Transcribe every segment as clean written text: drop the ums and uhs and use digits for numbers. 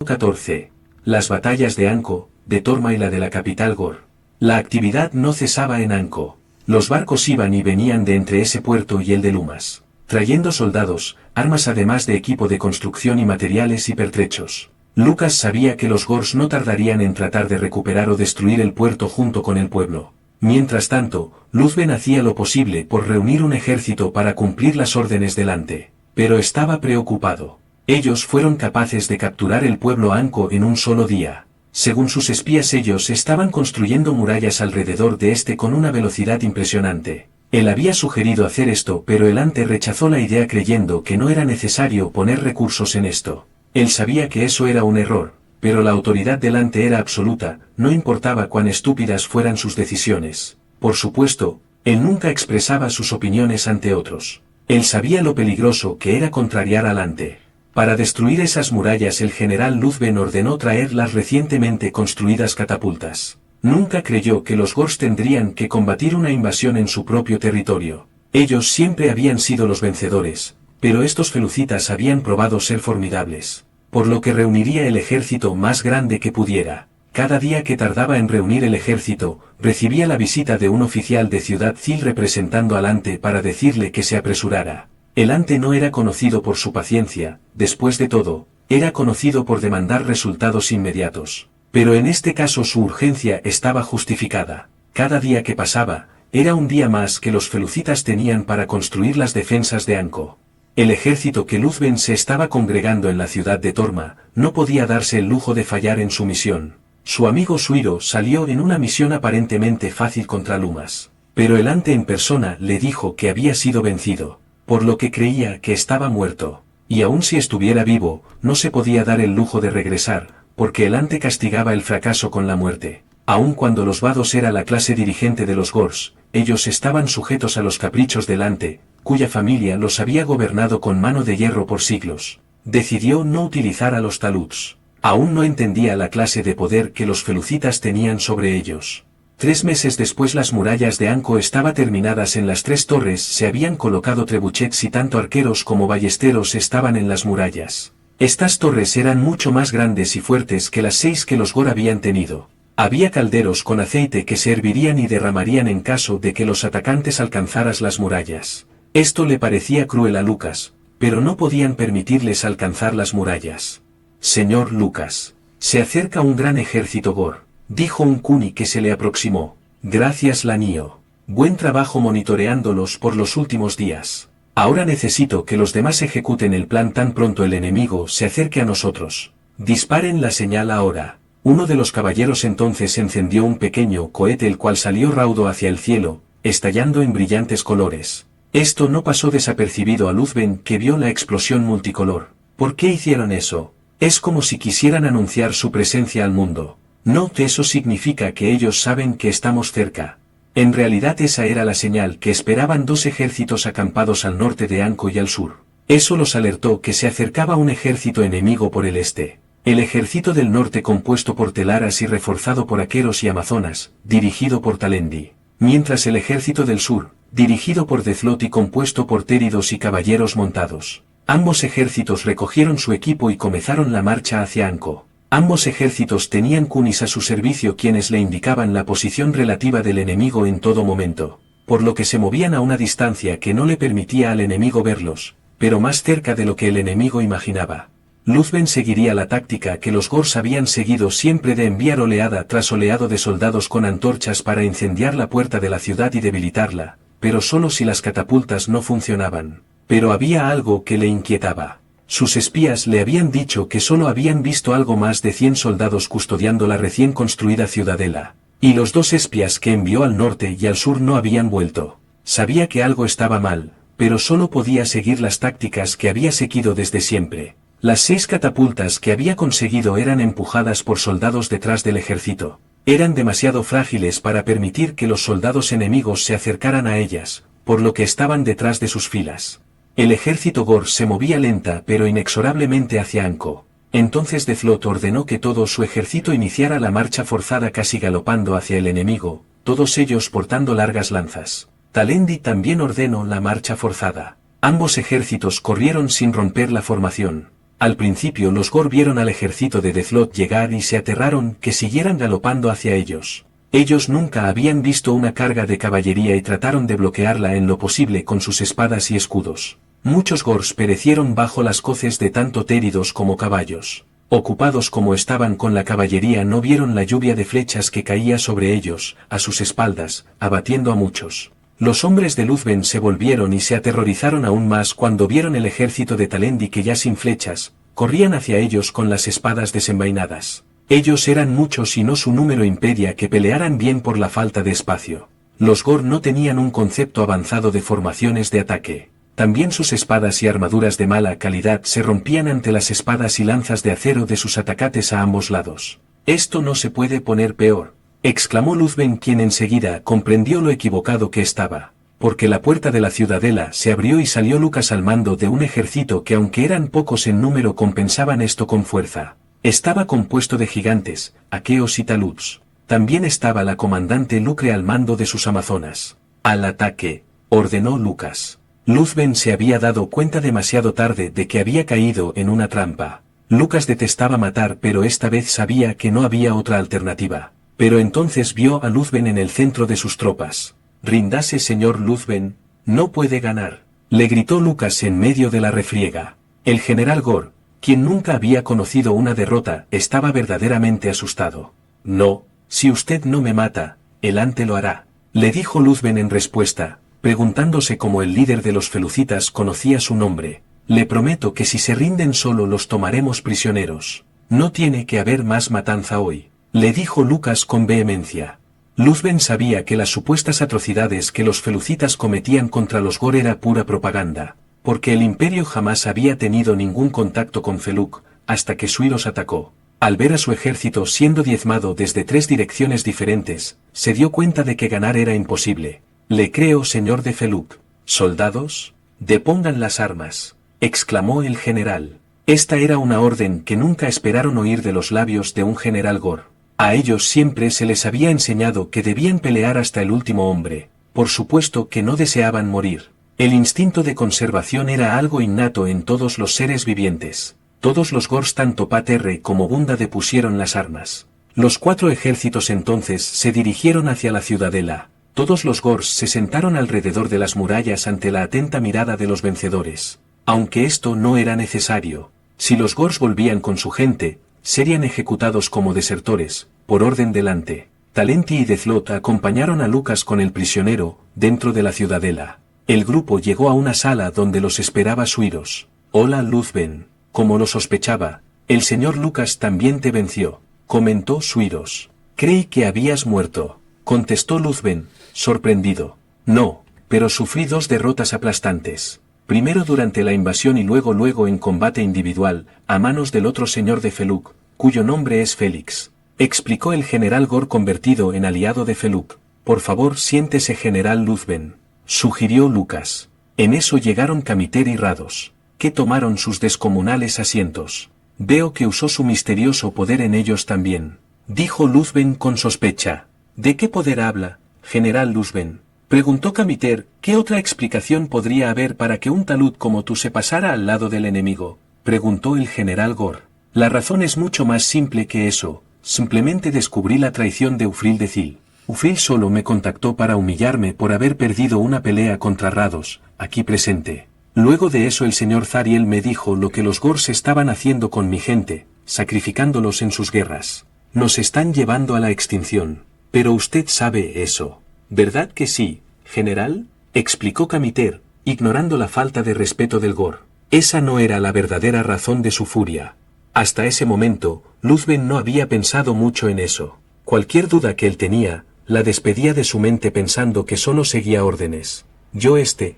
14. Las batallas de Anko, de Torma y la de la capital Gor. La actividad no cesaba en Anko. Los barcos iban y venían de entre ese puerto y el de Lumas, trayendo soldados, armas además de equipo de construcción y materiales y pertrechos. Lucas sabía que los Gors no tardarían en tratar de recuperar o destruir el puerto junto con el pueblo. Mientras tanto, Luzben hacía lo posible por reunir un ejército para cumplir las órdenes delante, pero estaba preocupado. Ellos fueron capaces de capturar el pueblo Anko en un solo día. Según sus espías, ellos estaban construyendo murallas alrededor de este con una velocidad impresionante. Él había sugerido hacer esto, pero el Ante rechazó la idea creyendo que no era necesario poner recursos en esto. Él sabía que eso era un error, pero la autoridad del Ante era absoluta, no importaba cuán estúpidas fueran sus decisiones. Por supuesto, él nunca expresaba sus opiniones ante otros. Él sabía lo peligroso que era contrariar al Ante. Para destruir esas murallas, el general Luzben ordenó traer las recientemente construidas catapultas. Nunca creyó que los Gors tendrían que combatir una invasión en su propio territorio. Ellos siempre habían sido los vencedores, pero estos felucitas habían probado ser formidables, por lo que reuniría el ejército más grande que pudiera. Cada día que tardaba en reunir el ejército, recibía la visita de un oficial de Ciudad Zil representando al Ante para decirle que se apresurara. El Ante no era conocido por su paciencia, después de todo, era conocido por demandar resultados inmediatos. Pero en este caso su urgencia estaba justificada. Cada día que pasaba, era un día más que los felucitas tenían para construir las defensas de Anko. El ejército que Luzben se estaba congregando en la ciudad de Torma, no podía darse el lujo de fallar en su misión. Su amigo Suiro salió en una misión aparentemente fácil contra Lumas, pero el Ante en persona le dijo que había sido vencido, por lo que creía que estaba muerto, y aun si estuviera vivo, no se podía dar el lujo de regresar, porque el Ante castigaba el fracaso con la muerte. Aun cuando los Vados era la clase dirigente de los Gors, ellos estaban sujetos a los caprichos del Ante, cuya familia los había gobernado con mano de hierro por siglos. Decidió no utilizar a los Taluts. Aún no entendía la clase de poder que los felucitas tenían sobre ellos. 3 meses después las murallas de Anko estaban terminadas. En las 3 torres se habían colocado trebuchets y tanto arqueros como ballesteros estaban en las murallas. Estas torres eran mucho más grandes y fuertes que las 6 que los Gor habían tenido. Había calderos con aceite que se hervirían y derramarían en caso de que los atacantes alcanzaran las murallas. Esto le parecía cruel a Lucas, pero no podían permitirles alcanzar las murallas. Señor Lucas, se acerca un gran ejército Gor, dijo un Kuni que se le aproximó. Gracias Lanio. Buen trabajo monitoreándolos por los últimos días. Ahora necesito que los demás ejecuten el plan tan pronto el enemigo se acerque a nosotros. Disparen la señal ahora. Uno de los caballeros entonces encendió un pequeño cohete el cual salió raudo hacia el cielo, estallando en brillantes colores. Esto no pasó desapercibido a Luzben, que vio la explosión multicolor. ¿Por qué hicieron eso? Es como si quisieran anunciar su presencia al mundo. No, eso significa que ellos saben que estamos cerca. En realidad esa era la señal que esperaban 2 ejércitos acampados al norte de Anko y al sur. Eso los alertó que se acercaba un ejército enemigo por el este. El ejército del norte compuesto por telaras y reforzado por aqueros y amazonas, dirigido por Talendi. Mientras el ejército del sur, dirigido por Dezlot y compuesto por téridos y caballeros montados. Ambos ejércitos recogieron su equipo y comenzaron la marcha hacia Anko. Ambos ejércitos tenían kunis a su servicio quienes le indicaban la posición relativa del enemigo en todo momento, por lo que se movían a una distancia que no le permitía al enemigo verlos, pero más cerca de lo que el enemigo imaginaba. Luzben seguiría la táctica que los Gors habían seguido siempre de enviar oleada tras oleado de soldados con antorchas para incendiar la puerta de la ciudad y debilitarla, pero solo si las catapultas no funcionaban. Pero había algo que le inquietaba. Sus espías le habían dicho que solo habían visto algo más de 100 soldados custodiando la recién construida ciudadela, y los 2 espías que envió al norte y al sur no habían vuelto. Sabía que algo estaba mal, pero solo podía seguir las tácticas que había seguido desde siempre. Las 6 catapultas que había conseguido eran empujadas por soldados detrás del ejército. Eran demasiado frágiles para permitir que los soldados enemigos se acercaran a ellas, por lo que estaban detrás de sus filas. El ejército Gor se movía lenta pero inexorablemente hacia Anko. Entonces Dezlot ordenó que todo su ejército iniciara la marcha forzada casi galopando hacia el enemigo, todos ellos portando largas lanzas. Talendi también ordenó la marcha forzada. Ambos ejércitos corrieron sin romper la formación. Al principio los Gor vieron al ejército de Deathlok llegar y se aterraron que siguieran galopando hacia ellos. Ellos nunca habían visto una carga de caballería y trataron de bloquearla en lo posible con sus espadas y escudos. Muchos Gors perecieron bajo las coces de tanto téridos como caballos. Ocupados como estaban con la caballería, no vieron la lluvia de flechas que caía sobre ellos, a sus espaldas, abatiendo a muchos. Los hombres de Luzben se volvieron y se aterrorizaron aún más cuando vieron el ejército de Talendi que ya sin flechas, corrían hacia ellos con las espadas desenvainadas. Ellos eran muchos y no su número impedía que pelearan bien por la falta de espacio. Los Gor no tenían un concepto avanzado de formaciones de ataque. También sus espadas y armaduras de mala calidad se rompían ante las espadas y lanzas de acero de sus atacantes a ambos lados. «Esto no se puede poner peor», exclamó Luzben, quien enseguida comprendió lo equivocado que estaba, porque la puerta de la ciudadela se abrió y salió Lucas al mando de un ejército que, aunque eran pocos en número, compensaban esto con fuerza. Estaba compuesto de gigantes, aqueos y taluts. También estaba la comandante Lucre al mando de sus amazonas. «Al ataque», ordenó Lucas. Luzben se había dado cuenta demasiado tarde de que había caído en una trampa. Lucas detestaba matar, pero esta vez sabía que no había otra alternativa. Pero entonces vio a Luzben en el centro de sus tropas. «Ríndase, señor Luzben, no puede ganar», le gritó Lucas en medio de la refriega. El general Gor, quien nunca había conocido una derrota, estaba verdaderamente asustado. «No, si usted no me mata, el ante lo hará», le dijo Luzben en respuesta, preguntándose cómo el líder de los felucitas conocía su nombre. «Le prometo que si se rinden solo los tomaremos prisioneros. No tiene que haber más matanza hoy», le dijo Lucas con vehemencia. Luzben sabía que las supuestas atrocidades que los felucitas cometían contra los Gor era pura propaganda, porque el imperio jamás había tenido ningún contacto con Feluk, hasta que Suiros atacó. Al ver a su ejército siendo diezmado desde 3 direcciones diferentes, se dio cuenta de que ganar era imposible. «Le creo, señor de Feluk». «Soldados, depongan las armas», exclamó el general. Esta era una orden que nunca esperaron oír de los labios de un general Gor. A ellos siempre se les había enseñado que debían pelear hasta el último hombre. Por supuesto que no deseaban morir. El instinto de conservación era algo innato en todos los seres vivientes. Todos los Gors, tanto Paterre como Bunda, depusieron las armas. Los 4 ejércitos entonces se dirigieron hacia la ciudadela. Todos los Gors se sentaron alrededor de las murallas ante la atenta mirada de los vencedores. Aunque esto no era necesario. Si los Gors volvían con su gente, serían ejecutados como desertores, por orden del ante. Talenti y Deathlok acompañaron a Lucas con el prisionero, dentro de la ciudadela. El grupo llegó a una sala donde los esperaba Suiros. «Hola, Luzben. Como lo sospechaba, el señor Lucas también te venció», comentó Suiros. «Creí que habías muerto», contestó Luzben, sorprendido. «No, pero sufrí 2 derrotas aplastantes. Primero durante la invasión y luego en combate individual, a manos del otro señor de Feluk, cuyo nombre es Félix», explicó el general Gor convertido en aliado de Feluk. «Por favor, siéntese, general Luzben», sugirió Lucas. En eso llegaron Camiter y Rados, que tomaron sus descomunales asientos. «Veo que usó su misterioso poder en ellos también», dijo Luzben con sospecha. «¿De qué poder habla, general Luzben?», preguntó Camiter. «¿Qué otra explicación podría haber para que un talud como tú se pasara al lado del enemigo?», preguntó el general Gor. «La razón es mucho más simple que eso. Simplemente descubrí la traición de Ufril de Zil. Ufril solo me contactó para humillarme por haber perdido una pelea contra Rados, aquí presente. Luego de eso el señor Zariel me dijo lo que los Gors estaban haciendo con mi gente, sacrificándolos en sus guerras. Nos están llevando a la extinción. Pero usted sabe eso, ¿verdad que sí, general?», explicó Camiter, ignorando la falta de respeto del Gor. Esa no era la verdadera razón de su furia. Hasta ese momento, Luzben no había pensado mucho en eso. Cualquier duda que él tenía, la despedía de su mente pensando que solo seguía órdenes.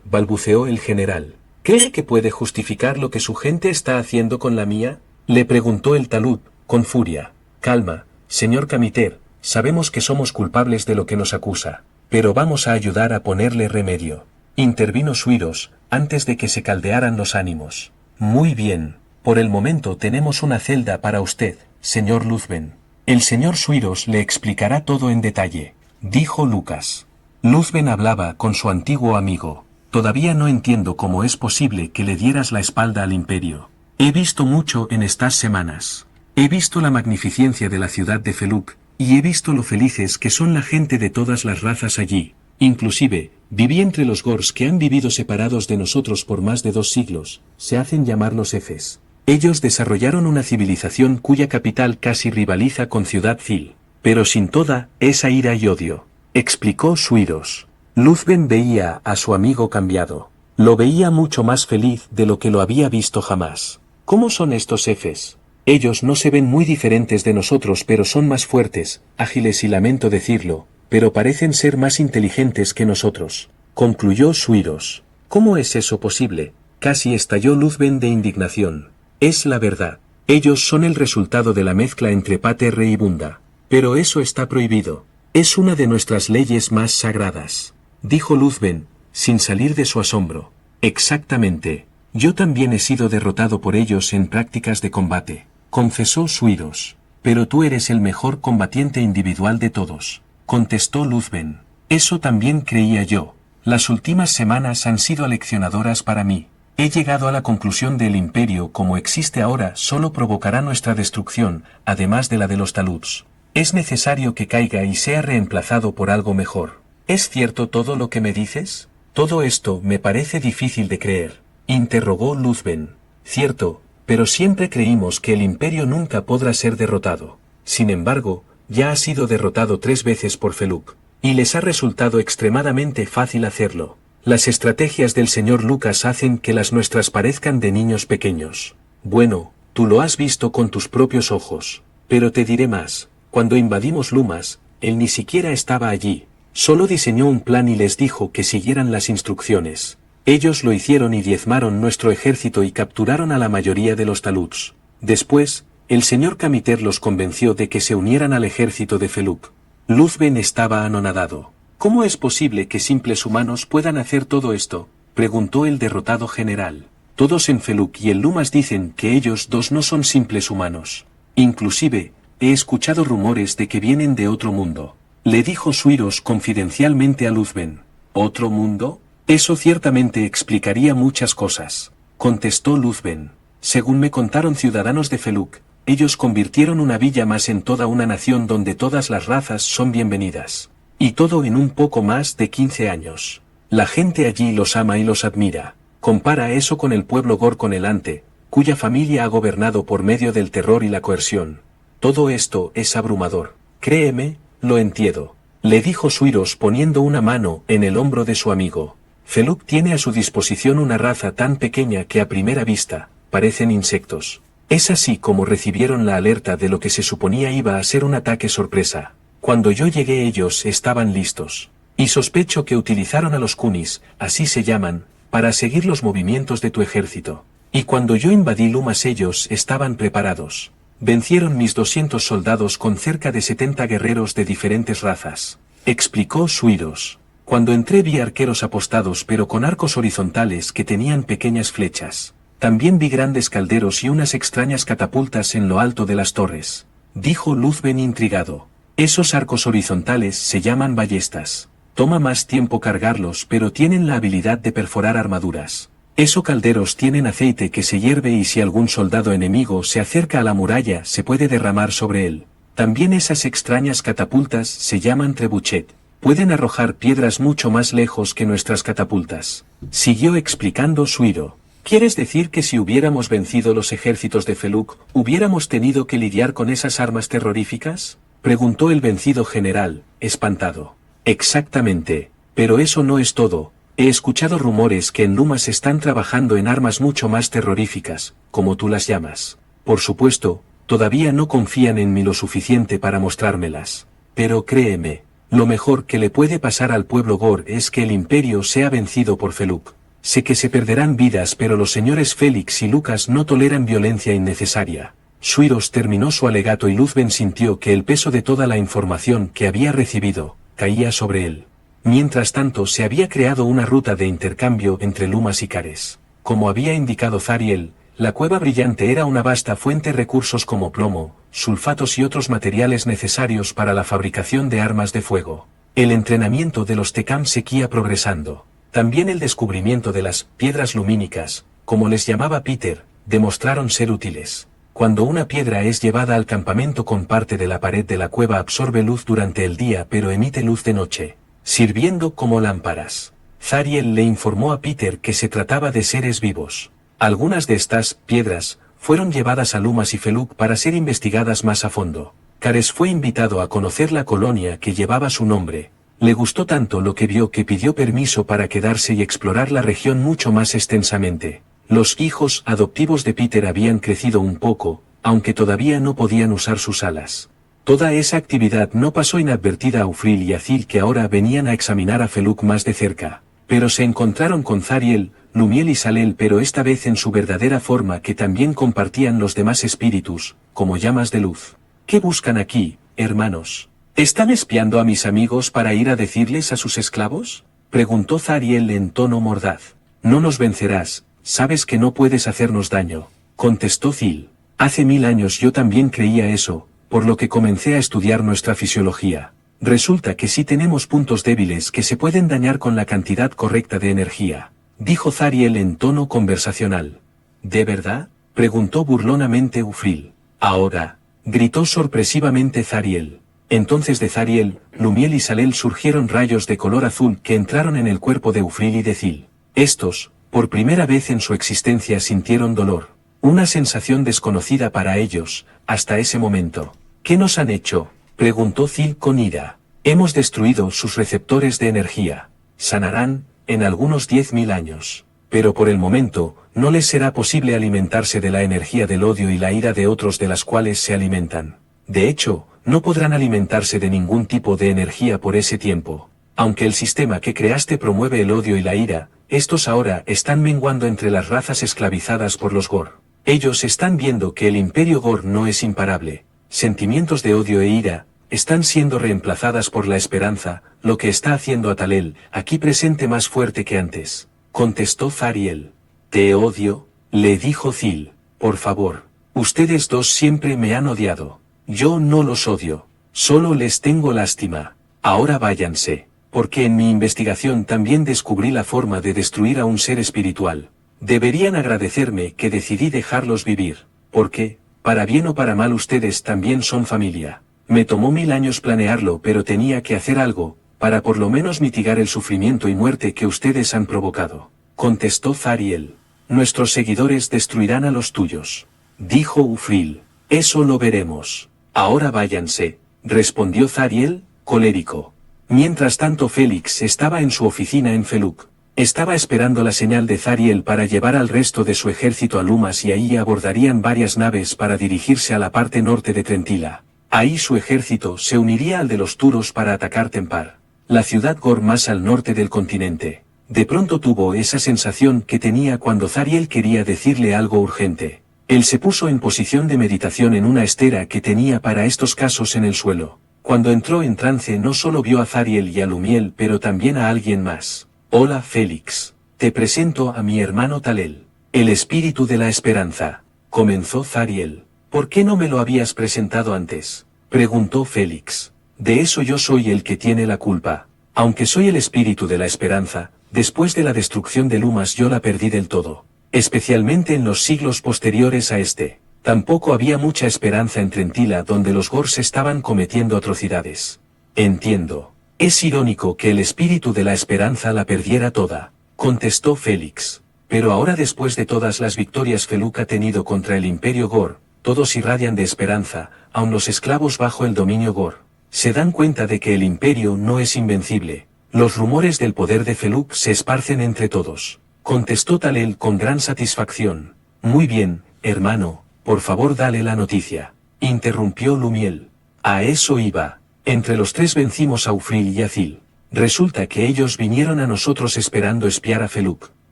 Balbuceó el general. «¿Cree que puede justificar lo que su gente está haciendo con la mía?», le preguntó el talud, con furia. «Calma, señor Camiter, sabemos que somos culpables de lo que nos acusa, pero vamos a ayudar a ponerle remedio», intervino Suiros, antes de que se caldearan los ánimos. «Muy bien, por el momento tenemos una celda para usted, señor Luzben. El señor Suiros le explicará todo en detalle», dijo Lucas. Luzben hablaba con su antiguo amigo. «Todavía no entiendo cómo es posible que le dieras la espalda al imperio. He visto mucho en estas semanas. He visto la magnificencia de la ciudad de Feluk, y he visto lo felices que son la gente de todas las razas allí. Inclusive, viví entre los Gors que han vivido separados de nosotros por más de 2 siglos, se hacen llamar los Efes. Ellos desarrollaron una civilización cuya capital casi rivaliza con Ciudad Zil, pero sin toda esa ira y odio, explicó Suiros. Luzben veía a su amigo cambiado. Lo veía mucho más feliz de lo que lo había visto jamás. ¿Cómo son estos Efes? Ellos no se ven muy diferentes de nosotros, pero son más fuertes, ágiles y lamento decirlo, pero parecen ser más inteligentes que nosotros, concluyó Suiros. ¿Cómo es eso posible? Casi estalló Luzben de indignación. Es la verdad. Ellos son el resultado de la mezcla entre Paterre y Bunda. Pero eso está prohibido. Es una de nuestras leyes más sagradas, dijo Luzben, sin salir de su asombro. Exactamente. Yo también he sido derrotado por ellos en prácticas de combate, confesó Suiros. Pero tú eres el mejor combatiente individual de todos, contestó Luzben. Eso también creía yo. Las últimas semanas han sido aleccionadoras para mí. He llegado a la conclusión de el imperio como existe ahora solo provocará nuestra destrucción, además de la de los taluds. Es necesario que caiga y sea reemplazado por algo mejor. ¿Es cierto todo lo que me dices? Todo esto me parece difícil de creer, interrogó Luzben. Cierto, pero siempre creímos que el imperio nunca podrá ser derrotado. Sin embargo, ya ha sido derrotado 3 veces por Feluk, y les ha resultado extremadamente fácil hacerlo. Las estrategias del señor Lucas hacen que las nuestras parezcan de niños pequeños. Bueno, tú lo has visto con tus propios ojos. Pero te diré más, cuando invadimos Lumas, él ni siquiera estaba allí. Solo diseñó un plan y les dijo que siguieran las instrucciones. Ellos lo hicieron y diezmaron nuestro ejército y capturaron a la mayoría de los taluds. Después, el señor Camiter los convenció de que se unieran al ejército de Feluk. Luzben estaba anonadado. ¿Cómo es posible que simples humanos puedan hacer todo esto?, preguntó el derrotado general. Todos en Feluk y en Lumas dicen que ellos dos no son simples humanos. Inclusive, he escuchado rumores de que vienen de otro mundo. Le dijo Suiros confidencialmente a Luzben. ¿Otro mundo? Eso ciertamente explicaría muchas cosas, contestó Luzben. Según me contaron ciudadanos de Feluk, ellos convirtieron una villa más en toda una nación donde todas las razas son bienvenidas. Y todo en un poco más de 15 años. La gente allí los ama y los admira. Compara eso con el pueblo Gor con el Ante, cuya familia ha gobernado por medio del terror y la coerción. Todo esto es abrumador. Créeme, lo entiendo, le dijo Suiros poniendo una mano en el hombro de su amigo. Feluk tiene a su disposición una raza tan pequeña que a primera vista, parecen insectos. Es así como recibieron la alerta de lo que se suponía iba a ser un ataque sorpresa. Cuando yo llegué ellos estaban listos. Y sospecho que utilizaron a los Kunis, así se llaman, para seguir los movimientos de tu ejército. Y cuando yo invadí Lumas ellos estaban preparados. Vencieron mis 200 soldados con cerca de 70 guerreros de diferentes razas, explicó Suiros. Cuando entré vi arqueros apostados pero con arcos horizontales que tenían pequeñas flechas. También vi grandes calderos y unas extrañas catapultas en lo alto de las torres, dijo Luzben intrigado. Esos arcos horizontales se llaman ballestas. Toma más tiempo cargarlos pero tienen la habilidad de perforar armaduras. Esos calderos tienen aceite que se hierve y si algún soldado enemigo se acerca a la muralla se puede derramar sobre él. También esas extrañas catapultas se llaman trebuchet. Pueden arrojar piedras mucho más lejos que nuestras catapultas. Siguió explicando Suiro. ¿Quieres decir que si hubiéramos vencido los ejércitos de Feluk, hubiéramos tenido que lidiar con esas armas terroríficas? Preguntó el vencido general, espantado. Exactamente, pero eso no es todo. He escuchado rumores que en Lumas están trabajando en armas mucho más terroríficas, como tú las llamas. Por supuesto, todavía no confían en mí lo suficiente para mostrármelas. Pero créeme, lo mejor que le puede pasar al pueblo Gor es que el imperio sea vencido por Feluk. Sé que se perderán vidas pero los señores Félix y Lucas no toleran violencia innecesaria. Suiros terminó su alegato y Luzben sintió que el peso de toda la información que había recibido, caía sobre él. Mientras tanto se había creado una ruta de intercambio entre Lumas y Cares. Como había indicado Zariel, la cueva brillante era una vasta fuente de recursos como plomo, sulfatos y otros materiales necesarios para la fabricación de armas de fuego. El entrenamiento de los Tekam seguía progresando. También el descubrimiento de las piedras lumínicas, como les llamaba Peter, demostraron ser útiles. Cuando una piedra es llevada al campamento con parte de la pared de la cueva absorbe luz durante el día pero emite luz de noche, sirviendo como lámparas. Zariel le informó a Peter que se trataba de seres vivos. Algunas de estas piedras fueron llevadas a Loomas y Feluk para ser investigadas más a fondo. Cares fue invitado a conocer la colonia que llevaba su nombre. Le gustó tanto lo que vio que pidió permiso para quedarse y explorar la región mucho más extensamente. Los hijos adoptivos de Peter habían crecido un poco, aunque todavía no podían usar sus alas. Toda esa actividad no pasó inadvertida a Ufril y a Zil, que ahora venían a examinar a Feluk más de cerca. Pero se encontraron con Zariel, Lumiel y Salel, pero esta vez en su verdadera forma, que también compartían los demás espíritus, como llamas de luz. ¿Qué buscan aquí, hermanos? ¿Están espiando a mis amigos para ir a decirles a sus esclavos? Preguntó Zariel en tono mordaz. No nos vencerás, sabes que no puedes hacernos daño, contestó Zil. Hace 1000 años yo también creía eso, por lo que comencé a estudiar nuestra fisiología. Resulta que sí tenemos puntos débiles que se pueden dañar con la cantidad correcta de energía, dijo Zariel en tono conversacional. ¿De verdad? Preguntó burlonamente Ufril. Ahora, gritó sorpresivamente Zariel. Entonces de Zariel, Lumiel y Salel surgieron rayos de color azul que entraron en el cuerpo de Ufril y de Zil. Estos, por primera vez en su existencia, sintieron dolor, una sensación desconocida para ellos, hasta ese momento. ¿Qué nos han hecho?, preguntó Zil con ira. Hemos destruido sus receptores de energía. Sanarán, en algunos 10.000 años. Pero por el momento, no les será posible alimentarse de la energía del odio y la ira de otros de las cuales se alimentan. De hecho, no podrán alimentarse de ningún tipo de energía por ese tiempo. Aunque el sistema que creaste promueve el odio y la ira, estos ahora están menguando entre las razas esclavizadas por los Gor. Ellos están viendo que el Imperio Gor no es imparable. Sentimientos de odio e ira están siendo reemplazadas por la esperanza, lo que está haciendo a Talel, aquí presente, más fuerte que antes, contestó Zariel. Te odio, le dijo Zil. Por favor, ustedes dos siempre me han odiado. Yo no los odio, solo les tengo lástima. Ahora váyanse, porque en mi investigación también descubrí la forma de destruir a un ser espiritual. Deberían agradecerme que decidí dejarlos vivir, porque, para bien o para mal, ustedes también son familia. Me tomó 1000 años planearlo, pero tenía que hacer algo, para por lo menos mitigar el sufrimiento y muerte que ustedes han provocado, contestó Zariel. Nuestros seguidores destruirán a los tuyos, dijo Ufril. Eso lo veremos. Ahora váyanse, respondió Zariel, colérico. Mientras tanto, Félix estaba en su oficina en Feluk. Estaba esperando la señal de Zariel para llevar al resto de su ejército a Loomas, y ahí abordarían varias naves para dirigirse a la parte norte de Trentila. Ahí su ejército se uniría al de los Turos para atacar Tempar, la ciudad Gor más al norte del continente. De pronto tuvo esa sensación que tenía cuando Zariel quería decirle algo urgente. Él se puso en posición de meditación en una estera que tenía para estos casos en el suelo. Cuando entró en trance, no solo vio a Zariel y a Lumiel, pero también a alguien más. Hola Félix. Te presento a mi hermano Talel, el espíritu de la esperanza, comenzó Zariel. ¿Por qué no me lo habías presentado antes?, preguntó Félix. De eso yo soy el que tiene la culpa. Aunque soy el espíritu de la esperanza, después de la destrucción de Loomas yo la perdí del todo. Especialmente en los siglos posteriores a este. Tampoco había mucha esperanza en Trentila, donde los Gors estaban cometiendo atrocidades. Entiendo. Es irónico que el espíritu de la esperanza la perdiera toda, contestó Félix. Pero ahora, después de todas las victorias Feluk ha tenido contra el Imperio Gor, todos irradian de esperanza, aun los esclavos bajo el dominio Gor. Se dan cuenta de que el Imperio no es invencible. Los rumores del poder de Feluk se esparcen entre todos, contestó Talel con gran satisfacción. Muy bien, hermano, por favor dale la noticia, interrumpió Lumiel. A eso iba. Entre los tres vencimos a Ufril y a Zil. Resulta que ellos vinieron a nosotros esperando espiar a Feluk,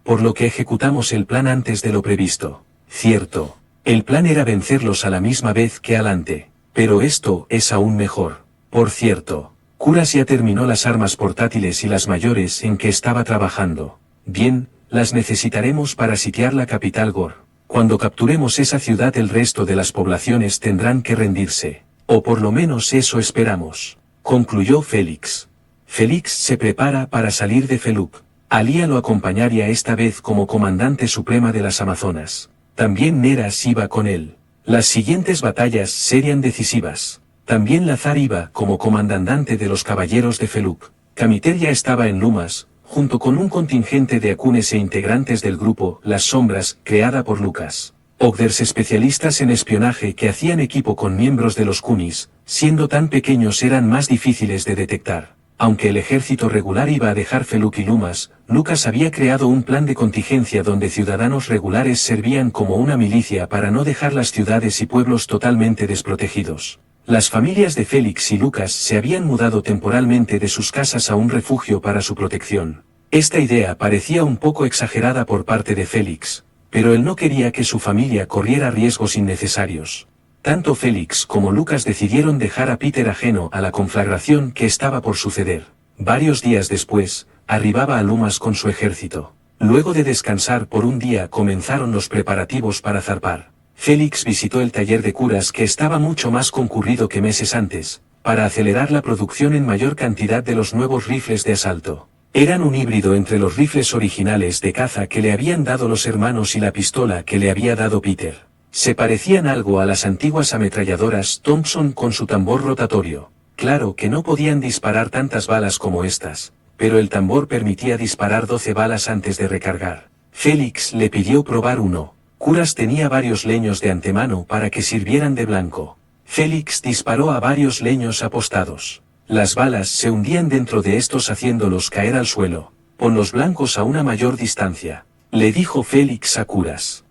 por lo que ejecutamos el plan antes de lo previsto. Cierto. El plan era vencerlos a la misma vez que Alante. Pero esto es aún mejor. Por cierto, Curas ya terminó las armas portátiles y las mayores en que estaba trabajando. Bien, las necesitaremos para sitiar la capital Gor. Cuando capturemos esa ciudad, el resto de las poblaciones tendrán que rendirse. O por lo menos eso esperamos, concluyó Félix. Félix se prepara para salir de Feluk. Alía lo acompañaría esta vez como comandante suprema de las Amazonas. También Neras iba con él. Las siguientes batallas serían decisivas. También Lazar iba como comandante de los caballeros de Feluk. Camiter ya estaba en Lumas, junto con un contingente de acunes e integrantes del grupo Las Sombras, creada por Lucas. Ogders, especialistas en espionaje que hacían equipo con miembros de los Kunis, siendo tan pequeños eran más difíciles de detectar. Aunque el ejército regular iba a dejar Feluk y Lumas, Lucas había creado un plan de contingencia donde ciudadanos regulares servían como una milicia para no dejar las ciudades y pueblos totalmente desprotegidos. Las familias de Félix y Lucas se habían mudado temporalmente de sus casas a un refugio para su protección. Esta idea parecía un poco exagerada por parte de Félix, pero él no quería que su familia corriera riesgos innecesarios. Tanto Félix como Lucas decidieron dejar a Peter ajeno a la conflagración que estaba por suceder. Varios días después, arribaba a Lumas con su ejército. Luego de descansar por un día comenzaron los preparativos para zarpar. Félix visitó el taller de curas que estaba mucho más concurrido que meses antes, para acelerar la producción en mayor cantidad de los nuevos rifles de asalto. Eran un híbrido entre los rifles originales de caza que le habían dado los hermanos y la pistola que le había dado Peter. Se parecían algo a las antiguas ametralladoras Thompson con su tambor rotatorio. Claro que no podían disparar tantas balas como estas, pero el tambor permitía disparar 12 balas antes de recargar. Félix le pidió probar uno. Curas tenía varios leños de antemano para que sirvieran de blanco. Félix disparó a varios leños apostados. Las balas se hundían dentro de estos haciéndolos caer al suelo. Pon los blancos a una mayor distancia, le dijo Félix a Curas.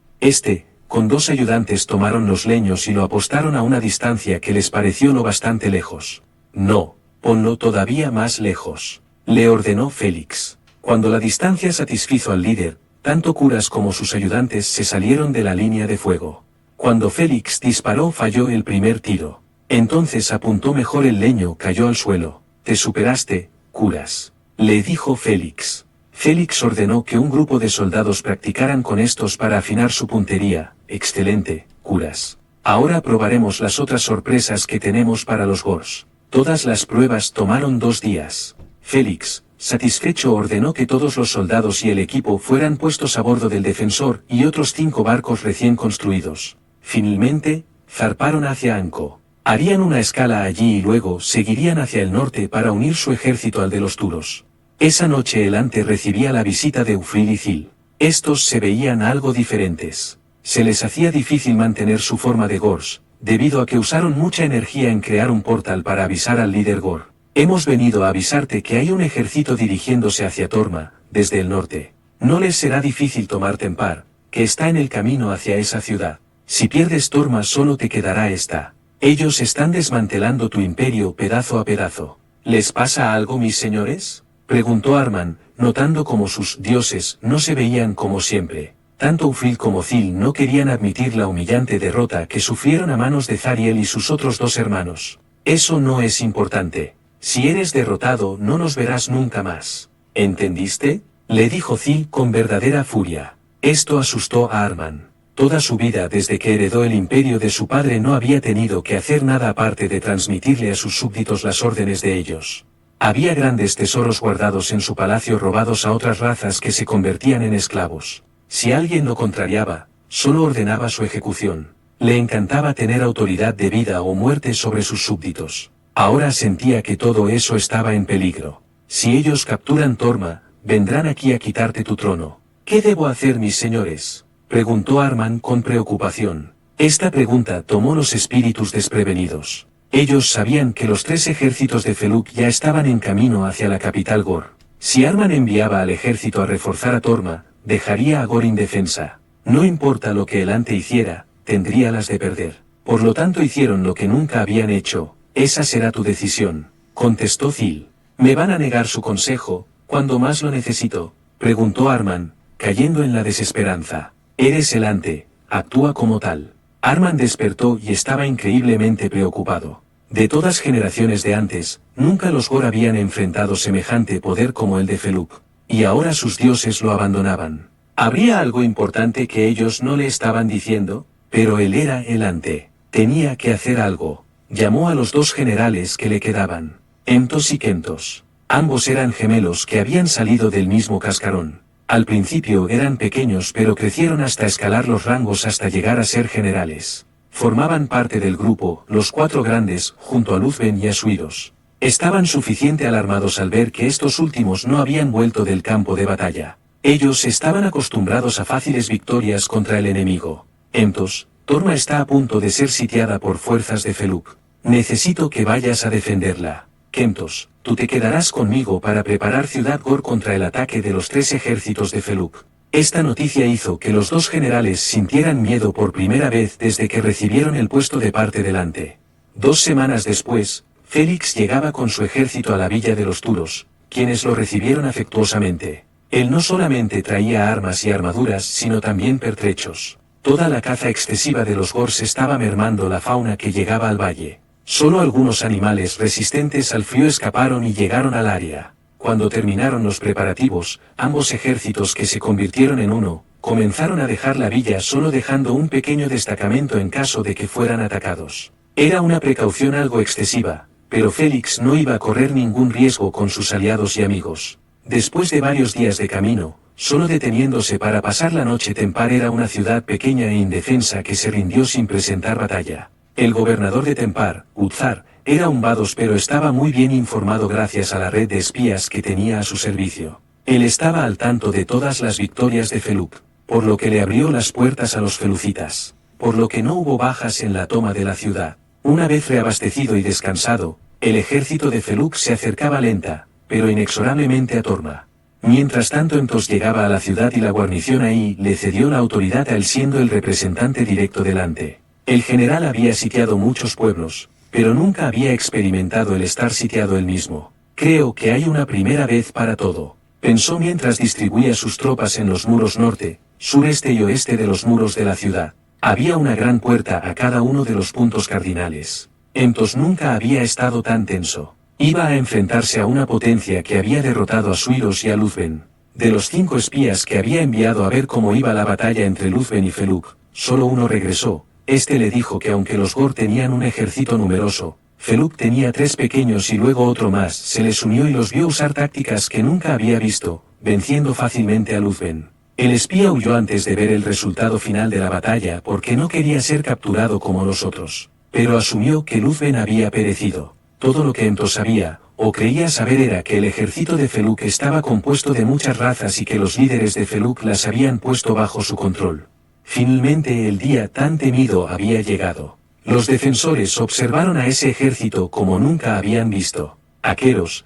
Con 2 ayudantes tomaron los leños y lo apostaron a una distancia que les pareció lo bastante lejos. No, ponlo todavía más lejos, le ordenó Félix. Cuando la distancia satisfizo al líder, tanto Curas como sus ayudantes se salieron de la línea de fuego. Cuando Félix disparó falló el primer tiro. Entonces apuntó mejor el leño, cayó al suelo. Te superaste, Curas, le dijo Félix. Félix ordenó que un grupo de soldados practicaran con estos para afinar su puntería. Excelente, Curas. Ahora probaremos las otras sorpresas que tenemos para los Gors. Todas las pruebas tomaron 2 días. Félix, satisfecho, ordenó que todos los soldados y el equipo fueran puestos a bordo del Defensor y otros 5 barcos recién construidos. Finalmente, zarparon hacia Anco. Harían una escala allí y luego seguirían hacia el norte para unir su ejército al de los Turos. Esa noche el Ante recibía la visita de Ufril y Zil. Estos se veían algo diferentes. Se les hacía difícil mantener su forma de Gors, debido a que usaron mucha energía en crear un portal para avisar al líder Gor. Hemos venido a avisarte que hay un ejército dirigiéndose hacia Torma, desde el norte. No les será difícil tomar Tempar, que está en el camino hacia esa ciudad. Si pierdes Torma solo te quedará esta. Ellos están desmantelando tu imperio pedazo a pedazo. ¿Les pasa algo, mis señores?, preguntó Arman, notando cómo sus dioses no se veían como siempre. Tanto Ufril como Zil no querían admitir la humillante derrota que sufrieron a manos de Zariel y sus otros 2 hermanos. Eso no es importante. Si eres derrotado no nos verás nunca más. ¿Entendiste?, le dijo Zil con verdadera furia. Esto asustó a Arman. Toda su vida desde que heredó el imperio de su padre no había tenido que hacer nada aparte de transmitirle a sus súbditos las órdenes de ellos. Había grandes tesoros guardados en su palacio robados a otras razas que se convertían en esclavos. Si alguien lo contrariaba, solo ordenaba su ejecución. Le encantaba tener autoridad de vida o muerte sobre sus súbditos. Ahora sentía que todo eso estaba en peligro. Si ellos capturan Torma, vendrán aquí a quitarte tu trono. ¿Qué debo hacer, mis señores?, preguntó Arman con preocupación. Esta pregunta tomó los espíritus desprevenidos. Ellos sabían que los 3 ejércitos de Feluk ya estaban en camino hacia la capital Gor. Si Arman enviaba al ejército a reforzar a Torma, dejaría a Gor indefensa. No importa lo que el Ante hiciera, tendría las de perder. Por lo tanto hicieron lo que nunca habían hecho. Esa será tu decisión, contestó Zil. ¿Me van a negar su consejo, cuando más lo necesito?, preguntó Arman, cayendo en la desesperanza. Eres el Ante, actúa como tal. Arman despertó y estaba increíblemente preocupado. De todas generaciones de antes, nunca los Gor habían enfrentado semejante poder como el de Feluk, y ahora sus dioses lo abandonaban. ¿Habría algo importante que ellos no le estaban diciendo? Pero él era el Ante. Tenía que hacer algo. Llamó a los 2 generales que le quedaban, Entos y Kentos. Ambos eran gemelos que habían salido del mismo cascarón. Al principio eran pequeños pero crecieron hasta escalar los rangos hasta llegar a ser generales. Formaban parte del grupo, los 4 grandes, junto a Luzben y a Suiros. Estaban suficiente alarmados al ver que estos últimos no habían vuelto del campo de batalla. Ellos estaban acostumbrados a fáciles victorias contra el enemigo. Entos, Torma está a punto de ser sitiada por fuerzas de Feluk. Necesito que vayas a defenderla. Kentos, tú te quedarás conmigo para preparar Ciudad Gor contra el ataque de los 3 ejércitos de Feluk. Esta noticia hizo que los 2 generales sintieran miedo por primera vez desde que recibieron el puesto de parte delante. 2 semanas después, Félix llegaba con su ejército a la villa de los Turos, quienes lo recibieron afectuosamente. Él no solamente traía armas y armaduras sino también pertrechos. Toda la caza excesiva de los Gors estaba mermando la fauna que llegaba al valle. Solo algunos animales resistentes al frío escaparon y llegaron al área. Cuando terminaron los preparativos, ambos ejércitos que se convirtieron en uno, comenzaron a dejar la villa solo dejando un pequeño destacamento en caso de que fueran atacados. Era una precaución algo excesiva, pero Félix no iba a correr ningún riesgo con sus aliados y amigos. Después de varios días de camino, solo deteniéndose para pasar la noche, Tempar era una ciudad pequeña e indefensa que se rindió sin presentar batalla. El gobernador de Tempar, Utzar, era un vados pero estaba muy bien informado gracias a la red de espías que tenía a su servicio. Él estaba al tanto de todas las victorias de Feluk, por lo que le abrió las puertas a los felucitas, por lo que no hubo bajas en la toma de la ciudad. Una vez reabastecido y descansado, el ejército de Feluk se acercaba lenta, pero inexorablemente a Torma. Mientras tanto Entos llegaba a la ciudad y la guarnición ahí le cedió la autoridad a él siendo el representante directo delante. El general había sitiado muchos pueblos, pero nunca había experimentado el estar sitiado él mismo. Creo que hay una primera vez para todo, pensó mientras distribuía sus tropas en los muros norte, sureste y oeste de los muros de la ciudad. Había una gran puerta a cada uno de los puntos cardinales. Entos nunca había estado tan tenso. Iba a enfrentarse a una potencia que había derrotado a Suiros y a Luzben. De los 5 espías que había enviado a ver cómo iba la batalla entre Luzben y Feluk, solo uno regresó. Este le dijo que aunque los Gor tenían un ejército numeroso, Feluk tenía 3 pequeños y luego otro más. Se les unió y los vio usar tácticas que nunca había visto, venciendo fácilmente a Luzben. El espía huyó antes de ver el resultado final de la batalla porque no quería ser capturado como los otros. Pero asumió que Luzben había perecido. Todo lo que Entos sabía, o creía saber, era que el ejército de Feluk estaba compuesto de muchas razas y que los líderes de Feluk las habían puesto bajo su control. Finalmente el día tan temido había llegado. Los defensores observaron a ese ejército como nunca habían visto. Aqueos,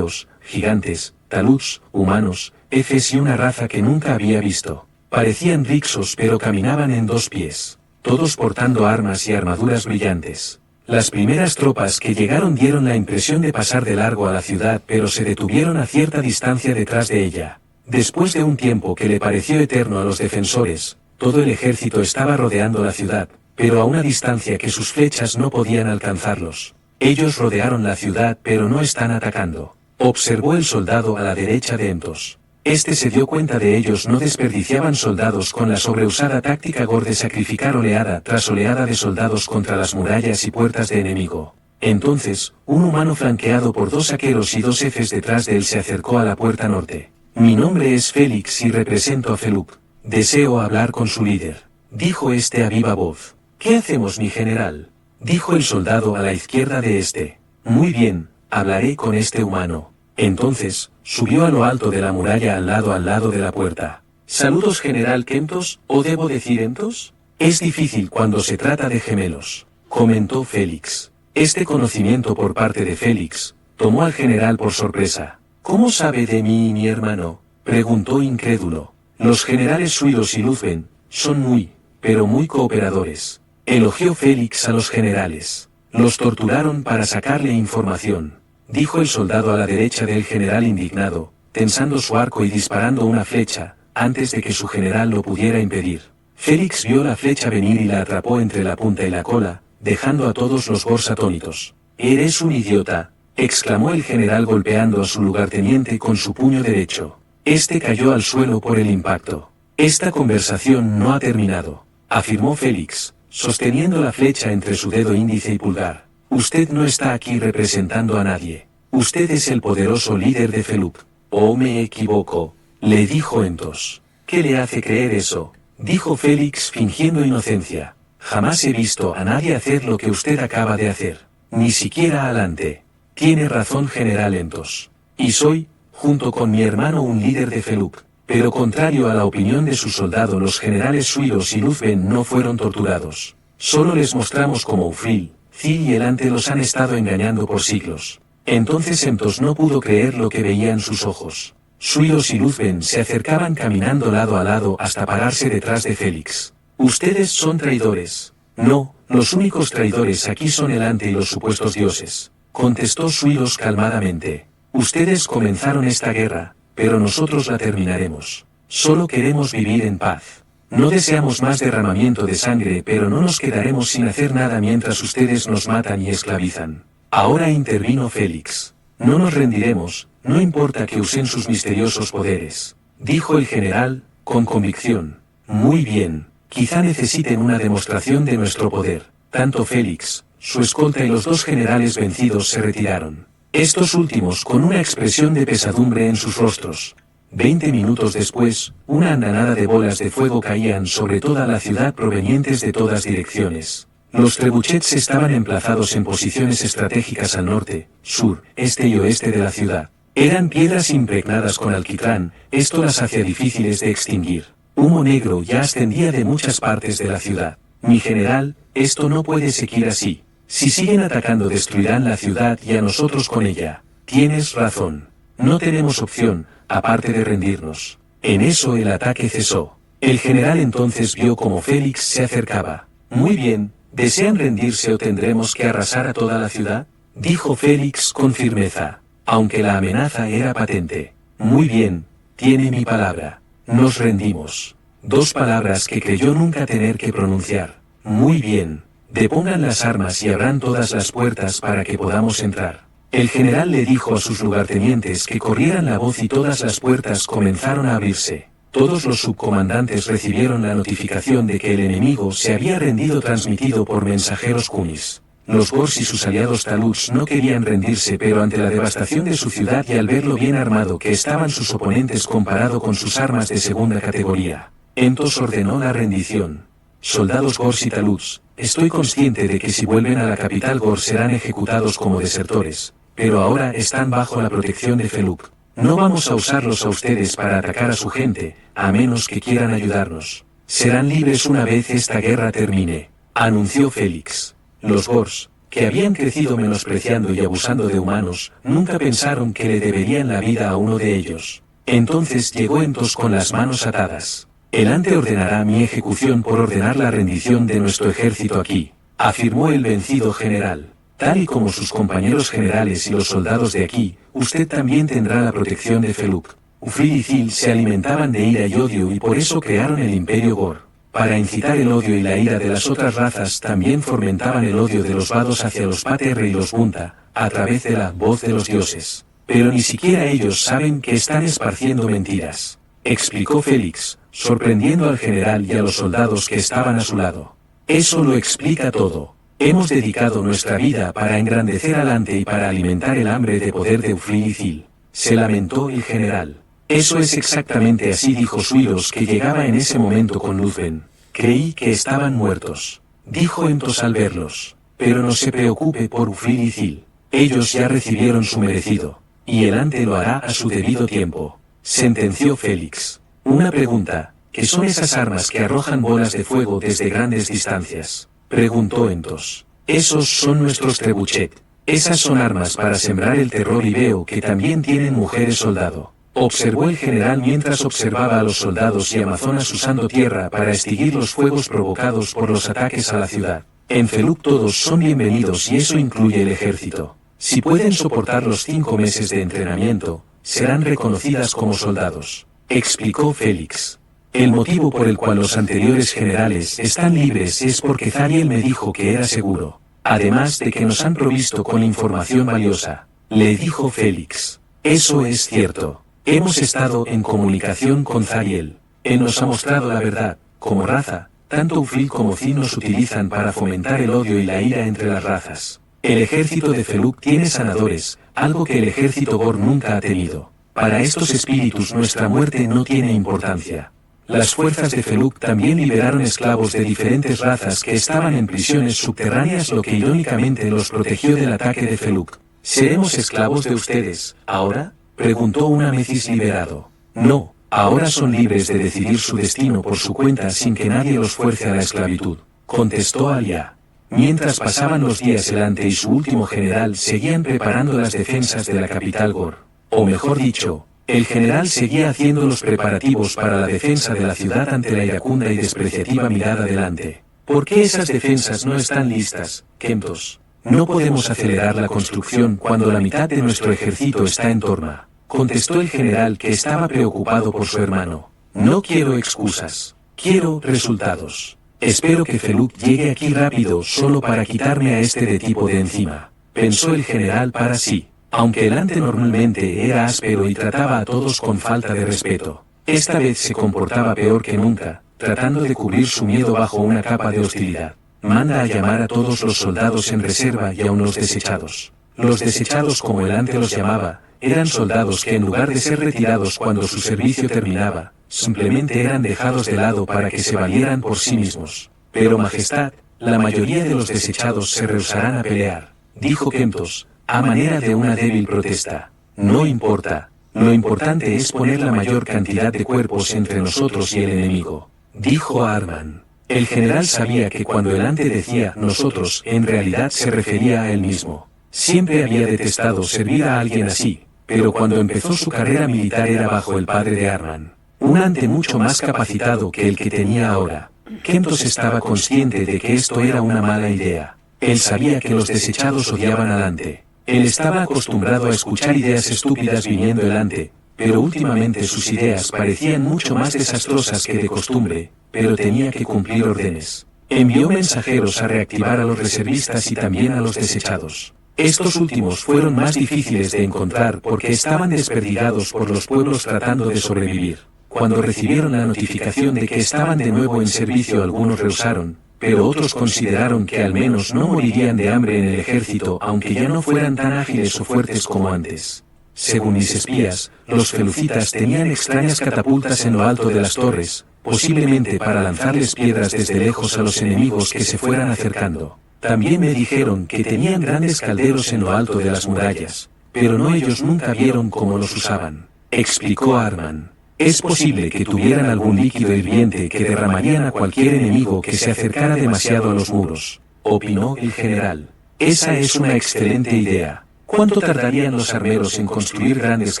gigantes, taluts, humanos, efes y una raza que nunca había visto. Parecían rixos pero caminaban en 2 pies. Todos portando armas y armaduras brillantes. Las primeras tropas que llegaron dieron la impresión de pasar de largo a la ciudad pero se detuvieron a cierta distancia detrás de ella. Después de un tiempo que le pareció eterno a los defensores, todo el ejército estaba rodeando la ciudad, pero a una distancia que sus flechas no podían alcanzarlos. Ellos rodearon la ciudad pero no están atacando. Observó el soldado a la derecha de Entos. Este se dio cuenta de ellos no desperdiciaban soldados con la sobreusada táctica Gor de sacrificar oleada tras oleada de soldados contra las murallas y puertas de enemigo. Entonces, un humano flanqueado por 2 aqueros y 2 efes detrás de él se acercó a la puerta norte. Mi nombre es Félix y represento a Feluk. Deseo hablar con su líder, dijo este a viva voz. ¿Qué hacemos, mi general?, dijo el soldado a la izquierda de este. Muy bien, hablaré con este humano. Entonces, subió a lo alto de la muralla al lado de la puerta. Saludos, general Kentos, ¿o debo decir Entos? Es difícil cuando se trata de gemelos, comentó Félix. Este conocimiento por parte de Félix tomó al general por sorpresa. ¿Cómo sabe de mí y mi hermano?, preguntó incrédulo. Los generales Suiros y Luzben son muy, pero muy cooperadores. Elogió Félix a los generales. Los torturaron para sacarle información, dijo el soldado a la derecha del general indignado, tensando su arco y disparando una flecha, antes de que su general lo pudiera impedir. Félix vio la flecha venir y la atrapó entre la punta y la cola, dejando a todos los Gors atónitos. «Eres un idiota», exclamó el general golpeando a su lugarteniente con su puño derecho. Este cayó al suelo por el impacto. «Esta conversación no ha terminado», afirmó Félix, sosteniendo la flecha entre su dedo índice y pulgar. «Usted no está aquí representando a nadie. Usted es el poderoso líder de Feluk. ¿O me equivoco?». le dijo Entos. ¿Qué le hace creer eso? Dijo Félix fingiendo inocencia. Jamás he visto a nadie hacer lo que usted acaba de hacer. Ni siquiera Alante. Tiene razón General Entos. Y soy, junto con mi hermano, un líder de Feluk. Pero contrario a la opinión de su soldado, los generales Suiros y Luzben no fueron torturados. Solo les mostramos cómo Ufril, Zil y Elante los han estado engañando por siglos. Entonces Entos no pudo creer lo que veía en sus ojos. Suiros y Luzben se acercaban caminando lado a lado hasta pararse detrás de Félix. Ustedes son traidores. No, los únicos traidores aquí son Elante y los supuestos dioses, contestó Suiros calmadamente. Ustedes comenzaron esta guerra, pero nosotros la terminaremos. Solo queremos vivir en paz. No deseamos más derramamiento de sangre, pero no nos quedaremos sin hacer nada mientras ustedes nos matan y esclavizan. Ahora intervino Félix. No nos rendiremos, no importa que usen sus misteriosos poderes, dijo el general, con convicción. Muy bien, quizá necesiten una demostración de nuestro poder. Tanto Félix, su escolta y los dos generales vencidos se retiraron. Estos últimos con una expresión de pesadumbre en sus rostros. 20 minutos después, una andanada de bolas de fuego caían sobre toda la ciudad provenientes de todas direcciones. Los trebuchets estaban emplazados en posiciones estratégicas al norte, sur, este y oeste de la ciudad. Eran piedras impregnadas con alquitrán, esto las hacía difíciles de extinguir. Humo negro ya ascendía de muchas partes de la ciudad. Mi general, esto no puede seguir así. Si siguen atacando destruirán la ciudad y a nosotros con ella. Tienes razón. No tenemos opción, aparte de rendirnos. En eso el ataque cesó. El general entonces vio cómo Félix se acercaba. Muy bien, ¿desean rendirse o tendremos que arrasar a toda la ciudad? Dijo Félix con firmeza, aunque la amenaza era patente. Muy bien, tiene mi palabra. Nos rendimos. Dos palabras que creyó nunca tener que pronunciar. Muy bien. Depongan las armas y abran todas las puertas para que podamos entrar. El general le dijo a sus lugartenientes que corrieran la voz y todas las puertas comenzaron a abrirse. Todos los subcomandantes recibieron la notificación de que el enemigo se había rendido transmitido por mensajeros kunis. Los Gors y sus aliados Taluts no querían rendirse, pero ante la devastación de su ciudad y al ver lo bien armado que estaban sus oponentes comparado con sus armas de segunda categoría, Entos ordenó la rendición. Soldados Gors y Taluts, estoy consciente de que si vuelven a la capital Gor serán ejecutados como desertores, pero ahora están bajo la protección de Feluk. No vamos a usarlos a ustedes para atacar a su gente, a menos que quieran ayudarnos. Serán libres una vez esta guerra termine, anunció Félix. Los Gors, que habían crecido menospreciando y abusando de humanos, nunca pensaron que le deberían la vida a uno de ellos. Entonces llegó Entos con las manos atadas. Elante ordenará mi ejecución por ordenar la rendición de nuestro ejército aquí, afirmó el vencido general. Tal y como sus compañeros generales y los soldados de aquí, usted también tendrá la protección de Feluk. Ufril y Zil se alimentaban de ira y odio y por eso crearon el Imperio Gor. Para incitar el odio y la ira de las otras razas también fomentaban el odio de los Vados hacia los Pater y los Bunta, a través de la voz de los dioses. Pero ni siquiera ellos saben que están esparciendo mentiras, explicó Félix, sorprendiendo al general y a los soldados que estaban a su lado. Eso lo explica todo. Hemos dedicado nuestra vida para engrandecer a Elante y para alimentar el hambre de poder de Ufril y Zil, se lamentó el general. Eso es exactamente así, dijo Suiros, que llegaba en ese momento con Luzben. Creí que estaban muertos, dijo Entos al verlos. Pero no se preocupe por Ufril y Zil. Ellos ya recibieron su merecido, y Elante lo hará a su debido tiempo, sentenció Félix. Una pregunta, ¿qué son esas armas que arrojan bolas de fuego desde grandes distancias?, preguntó Entos. Esos son nuestros trebuchet. Esas son armas para sembrar el terror y veo que también tienen mujeres soldado, observó el general mientras observaba a los soldados y amazonas usando tierra para extinguir los fuegos provocados por los ataques a la ciudad. En Feluk todos son bienvenidos y eso incluye el ejército. Si pueden soportar los 5 meses de entrenamiento, serán reconocidas como soldados, explicó Félix. El motivo por el cual los anteriores generales están libres es porque Zariel me dijo que era seguro, además de que nos han provisto con información valiosa, le dijo Félix. Eso es cierto. Hemos estado en comunicación con Zariel. Él nos ha mostrado la verdad. Como raza, tanto Ufril como Zil nos utilizan para fomentar el odio y la ira entre las razas. El ejército de Feluk tiene sanadores, algo que el ejército Gor nunca ha tenido. Para estos espíritus nuestra muerte no tiene importancia. Las fuerzas de Feluk también liberaron esclavos de diferentes razas que estaban en prisiones subterráneas, lo que irónicamente los protegió del ataque de Feluk. ¿Seremos esclavos de ustedes, ahora?, preguntó un Amecis liberado. No, ahora son libres de decidir su destino por su cuenta sin que nadie los fuerce a la esclavitud, contestó Alia. Mientras pasaban los días, el Ante y su último general seguían preparando las defensas de la capital Gor. O mejor dicho, el general seguía haciendo los preparativos para la defensa de la ciudad ante la iracunda y despreciativa mirada del Ante. ¿Por qué esas defensas no están listas, Kemtos? No podemos acelerar la construcción cuando la mitad de nuestro ejército está en Torma, contestó el general, que estaba preocupado por su hermano. No quiero excusas, quiero resultados. Espero que Feluk llegue aquí rápido solo para quitarme a este de tipo de encima, pensó el general para sí. Aunque el Ante normalmente era áspero y trataba a todos con falta de respeto, esta vez se comportaba peor que nunca, tratando de cubrir su miedo bajo una capa de hostilidad. Manda a llamar a todos los soldados en reserva y aun los desechados. Los desechados, como el Ante los llamaba, eran soldados que en lugar de ser retirados cuando su servicio terminaba, simplemente eran dejados de lado para que se valieran por sí mismos. Pero Majestad, la mayoría de los desechados se rehusarán a pelear, dijo Kemtos, a manera de una débil protesta. No importa, lo importante es poner la mayor cantidad de cuerpos entre nosotros y el enemigo, dijo Arman. El general sabía que cuando el Ante decía nosotros, en realidad se refería a él mismo. Siempre había detestado servir a alguien así, pero cuando empezó su carrera militar era bajo el padre de Arman, un Ante mucho más capacitado que el que tenía ahora. Kemtos estaba consciente de que esto era una mala idea. Él sabía que los desechados odiaban al Ante. Él estaba acostumbrado a escuchar ideas estúpidas viniendo del Ante, pero últimamente sus ideas parecían mucho más desastrosas que de costumbre, pero tenía que cumplir órdenes. Envió mensajeros a reactivar a los reservistas y también a los desechados. Estos últimos fueron más difíciles de encontrar porque estaban desperdigados por los pueblos tratando de sobrevivir. Cuando recibieron la notificación de que estaban de nuevo en servicio, algunos rehusaron, pero otros consideraron que al menos no morirían de hambre en el ejército aunque ya no fueran tan ágiles o fuertes como antes. Según mis espías, los felucitas tenían extrañas catapultas en lo alto de las torres, posiblemente para lanzarles piedras desde lejos a los enemigos que se fueran acercando. También me dijeron que tenían grandes calderos en lo alto de las murallas, pero no, ellos nunca vieron cómo los usaban, explicó Arman. Es posible que tuvieran algún líquido hirviente que derramarían a cualquier enemigo que se acercara demasiado a los muros, opinó el general. Esa es una excelente idea. ¿Cuánto tardarían los armeros en construir grandes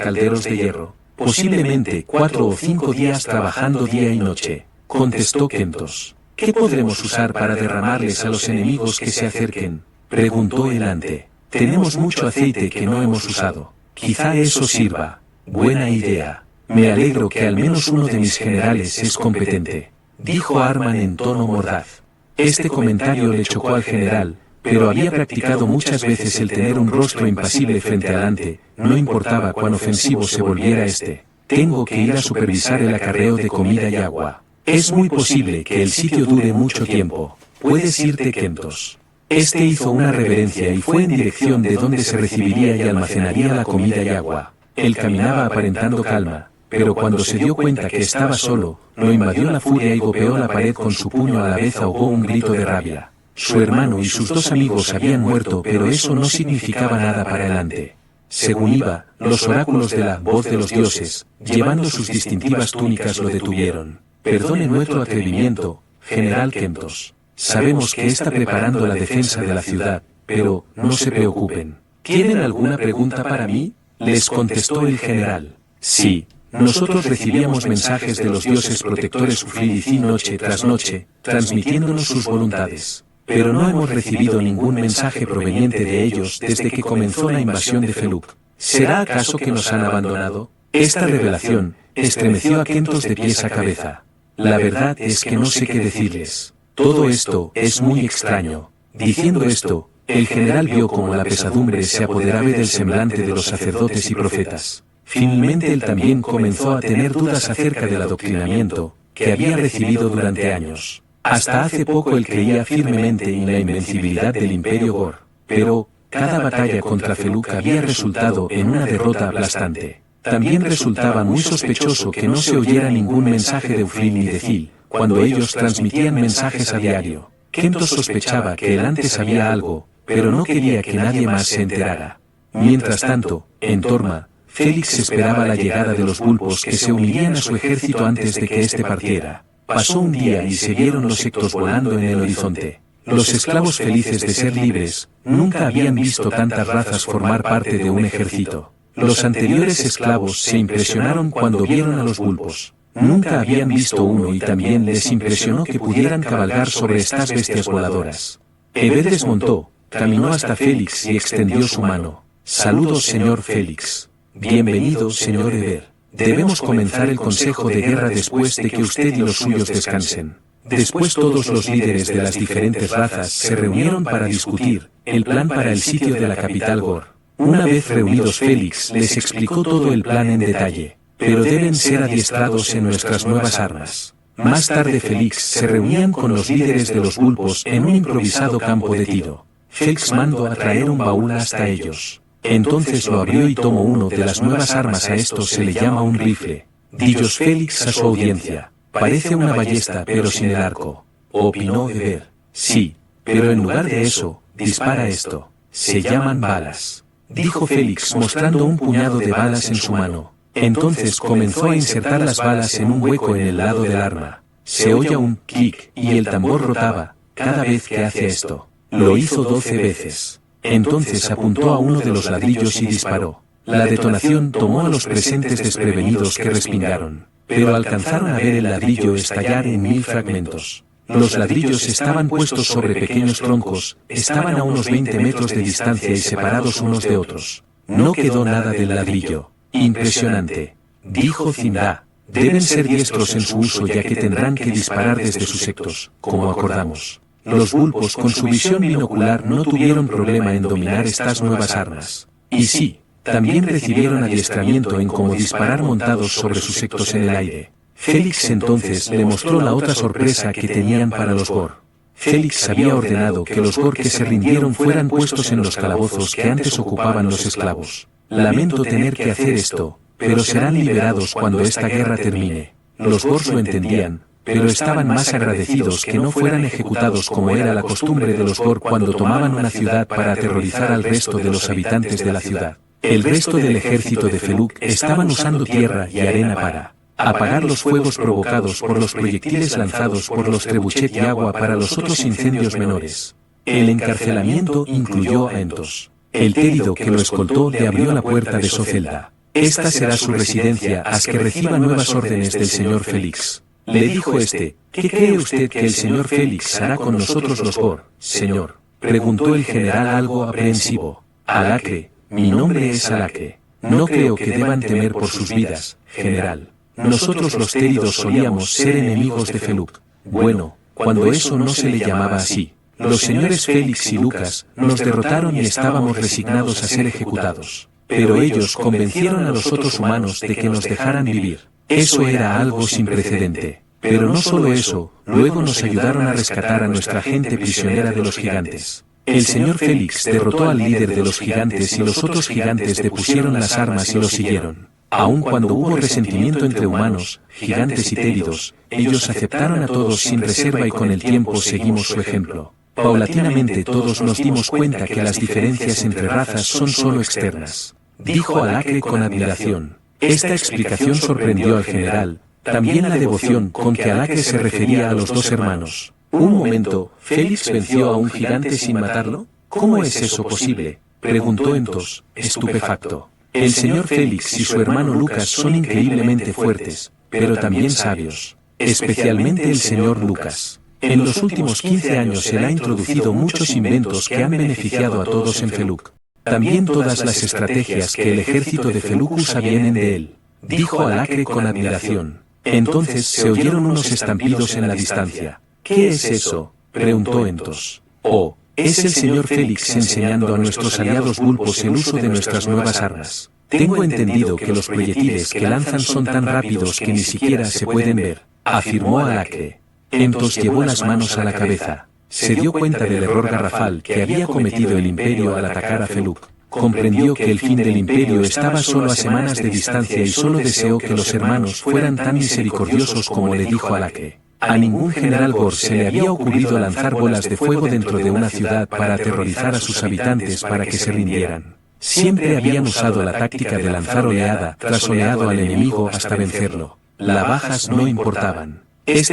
calderos de hierro? Posiblemente 4 o 5 días trabajando día y noche, contestó Kemtos. ¿Qué podremos usar para derramarles a los enemigos que se acerquen?, preguntó el Ante. Tenemos mucho aceite que no hemos usado. Quizá eso sirva. Buena idea. Me alegro que al menos uno de mis generales es competente, dijo Arman en tono mordaz. Este comentario le chocó al general, pero había practicado muchas veces el tener un rostro impasible frente al Ante, no importaba cuán ofensivo se volviera este. Tengo que ir a supervisar el acarreo de comida y agua. Es muy posible que el sitio dure mucho tiempo. Puedes irte, Kemtos. Este hizo una reverencia y fue en dirección de donde se recibiría y almacenaría la comida y agua. Él caminaba aparentando calma, pero cuando se dio cuenta que estaba solo, lo invadió la furia y golpeó la pared con su puño, a la vez ahogó un grito de rabia. Su hermano y sus 2 amigos habían muerto, pero eso no significaba nada para el Ante. Según iba, los oráculos de la voz de los dioses, llevando sus distintivas túnicas, lo detuvieron. Perdone nuestro atrevimiento, General Kemtos. Sabemos que está preparando la defensa de la ciudad, pero no se preocupen. ¿Tienen alguna pregunta para mí?, les contestó el general. Sí. Nosotros recibíamos mensajes de los dioses protectores Uflidicin noche tras noche, transmitiéndonos sus voluntades. Pero no hemos recibido ningún mensaje proveniente de ellos desde que comenzó la invasión de Feluk. ¿Será acaso que nos han abandonado? Esta revelación estremeció a Kemtos de pies a cabeza. La verdad es que no sé qué decirles. Todo esto es muy extraño. Diciendo esto, el general vio cómo la pesadumbre se apoderaba del semblante de los sacerdotes y profetas. Finalmente él también comenzó a tener dudas acerca del adoctrinamiento que había recibido durante años. Hasta hace poco él creía firmemente en la invencibilidad del Imperio Gor, pero cada batalla contra Feluk había resultado en una derrota aplastante. También resultaba muy sospechoso que no se oyera ningún mensaje de Uflin ni de Zil, cuando ellos transmitían mensajes a diario. Kentos sospechaba que él antes sabía algo, pero no quería que nadie más se enterara. Mientras tanto, en Torma, Félix esperaba la llegada de los Vulpos que se unirían a su ejército antes de que éste partiera. Pasó un día y se vieron los Ectos volando en el horizonte. Los esclavos felices de ser libres, nunca habían visto tantas razas formar parte de un ejército. Los anteriores esclavos se impresionaron cuando vieron a los Vulpos. Nunca habían visto uno y también les impresionó que pudieran cabalgar sobre estas bestias voladoras. Eber desmontó, caminó hasta Félix y extendió su mano. «Saludos, señor Félix». «Bienvenido, señor Eber. Debemos comenzar el consejo de guerra después de que usted y los suyos descansen». Después todos los líderes de las diferentes razas se reunieron para discutir el plan para el sitio de la capital Gor. Una vez reunidos Félix les explicó todo el plan en detalle. «Pero deben ser adiestrados en nuestras nuevas armas». Más tarde Félix se reunían con los líderes de los Vulpos en un improvisado campo de tiro. Félix mandó a traer un baúl hasta ellos. Entonces lo abrió y tomó uno de las nuevas armas. A esto se le llama un rifle. Dios Félix a su audiencia: «Parece una ballesta pero sin el arco». Opinó Eber: «Sí, pero en lugar de eso, dispara esto. Se llaman balas», dijo Félix mostrando un puñado de balas en su mano. Entonces comenzó a insertar las balas en un hueco en el lado del arma. Se oía un clic y el tambor rotaba cada vez que hacía esto. Lo hizo 12 veces. Entonces apuntó a uno de los ladrillos y disparó. La detonación tomó a los presentes desprevenidos que respingaron, pero alcanzaron a ver el ladrillo estallar en 1000 fragmentos. Los ladrillos estaban puestos sobre pequeños troncos, estaban a unos 20 metros de distancia y separados unos de otros. No quedó nada del ladrillo. «Impresionante», dijo Zimda. «Deben ser diestros en su uso ya que tendrán que disparar desde sus sectos, como acordamos». Los Vulpos con su visión binocular no tuvieron problema en dominar estas nuevas armas. Y sí, también recibieron adiestramiento en cómo disparar montados sobre sus sectos en el aire. Félix entonces le mostró la otra sorpresa que tenían para los Gor. Félix había ordenado que los Gor que se rindieron fueran puestos en los calabozos que antes ocupaban los esclavos. «Lamento tener que hacer esto, pero serán liberados cuando esta guerra termine». Los Gor lo entendían, pero estaban más agradecidos que no fueran ejecutados como era la costumbre de los Gor cuando tomaban una ciudad para aterrorizar al resto de los habitantes de la ciudad. El resto del ejército de Feluk estaban usando tierra y arena para apagar los fuegos provocados por los proyectiles lanzados por los trebuchet y agua para los otros incendios menores. El encarcelamiento incluyó a Entos. El Térido que lo escoltó le abrió la puerta de su celda. «Esta será su residencia hasta que reciba nuevas órdenes del señor Félix». Le dijo este: «¿Qué cree usted que el señor Félix hará con nosotros los Gor, señor?», preguntó el general algo aprensivo. «Alacre, mi nombre es Alacre. No creo que deban temer por sus vidas, general. Nosotros los Téridos solíamos ser enemigos de Feluk». Bueno, cuando eso no se le llamaba así. Los señores Félix y Lucas nos derrotaron y estábamos resignados a ser ejecutados. Pero ellos convencieron a los otros humanos de que nos dejaran vivir. Eso era algo sin precedente. Pero no solo eso, luego nos ayudaron a rescatar a nuestra gente prisionera de los gigantes. El señor Félix derrotó al líder de los gigantes y los otros gigantes depusieron las armas y lo siguieron. Aun cuando hubo resentimiento entre humanos, gigantes y téridos, ellos aceptaron a todos sin reserva y con el tiempo seguimos su ejemplo. Paulatinamente todos nos dimos cuenta que las diferencias entre razas son solo externas. Dijo Alacre con admiración. Esta explicación sorprendió al general, también la devoción con que Alacre se refería a los dos hermanos. Un momento, ¿Félix venció a un gigante sin matarlo? ¿Cómo es eso posible?, preguntó Entos, estupefacto. El señor Félix y su hermano Lucas son increíblemente fuertes, pero también sabios. Especialmente el señor Lucas. En los últimos 15 años se le ha introducido muchos inventos que han beneficiado a todos en Feluk. También todas las estrategias que el ejército de Feluk usa vienen de él, dijo Alacre con admiración. Entonces se oyeron unos estampidos en la distancia. ¿Qué es eso?, preguntó Entos. Oh, es el señor Félix enseñando a nuestros aliados Vulpos el uso de nuestras nuevas armas. Tengo entendido que los proyectiles que lanzan son tan rápidos que ni siquiera se pueden ver, afirmó Alacre. Entos llevó las manos a la cabeza. Se dio cuenta del error garrafal que había cometido el Imperio al atacar a Feluk. comprendió que el fin del imperio estaba solo a semanas de distancia y solo deseó que los hermanos fueran tan misericordiosos como le dijo Alake. A ningún general Gor se le había ocurrido lanzar bolas de fuego dentro de una ciudad para aterrorizar a sus habitantes para que se rindieran. Siempre habían usado la táctica de lanzar oleada tras oleado al enemigo hasta vencerlo. Las bajas no importaban.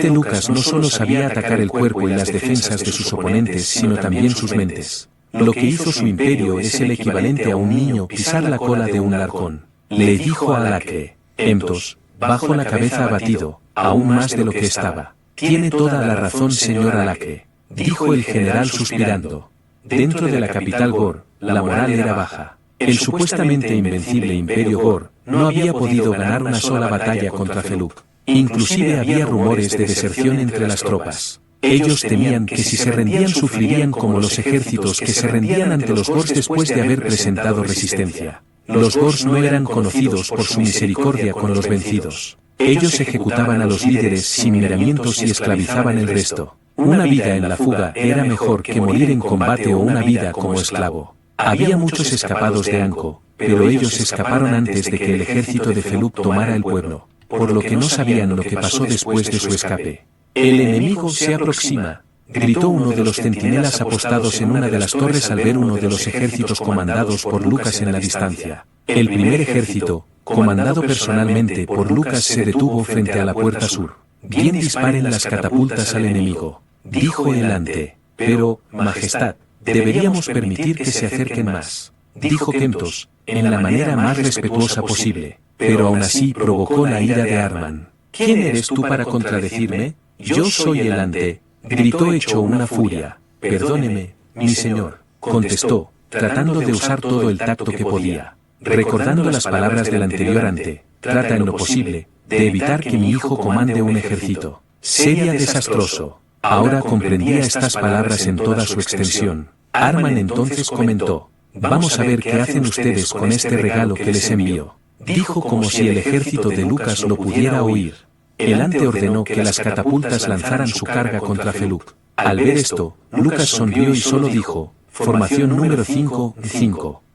Lucas no solo sabía atacar el cuerpo y las defensas de sus oponentes, sino también sus mentes. Lo que hizo su imperio es el equivalente a un niño pisar la cola de un halcón. Le dijo a Alake. Emptos, bajó la cabeza abatido, aún más de lo que estaba. Tiene toda la razón, señor Alake, dijo el general suspirando. Dentro de la capital Gor, la moral era baja. El supuestamente invencible imperio Gor no había podido ganar una sola batalla contra Feluk. Inclusive había rumores de deserción entre las tropas. Ellos temían que si se rendían sufrirían como los ejércitos que se rendían ante los Gors después de haber presentado resistencia. Los Gors no eran conocidos por su misericordia con los vencidos. Ellos ejecutaban a los líderes sin miramientos y esclavizaban el resto. Una vida en la fuga era mejor que morir en combate o una vida como esclavo. Había muchos escapados de Anko, pero ellos escaparon antes de que el ejército de Feluk tomara el pueblo, por lo que no sabían lo que pasó después de su escape. El enemigo se aproxima, gritó uno de los centinelas apostados en una de las torres al ver uno de los ejércitos comandados por Lucas en la distancia. El primer ejército, comandado personalmente por Lucas, se detuvo frente a la puerta sur. Bien disparen las catapultas al enemigo, dijo el ante. Pero, Majestad, deberíamos permitir que se acerquen más, dijo Kemptos, en la manera más respetuosa posible, pero aún así provocó la ira de Arman. ¿Quién eres tú para contradecirme? Yo soy el ante, gritó hecho una furia. Perdóneme, mi señor, contestó, tratando de usar todo el tacto que podía. Recordando las palabras del anterior ante, trata en lo posible de evitar que mi hijo comande un ejército. Sería desastroso. Ahora comprendía estas palabras en toda su extensión. Arman entonces comentó, vamos a ver qué hacen ustedes con este regalo que les envío. Dijo como si el ejército de Lucas lo pudiera oír. El ante ordenó que las catapultas lanzaran su carga contra Feluk. Al ver esto, Lucas sonrió y solo dijo, formación número 5.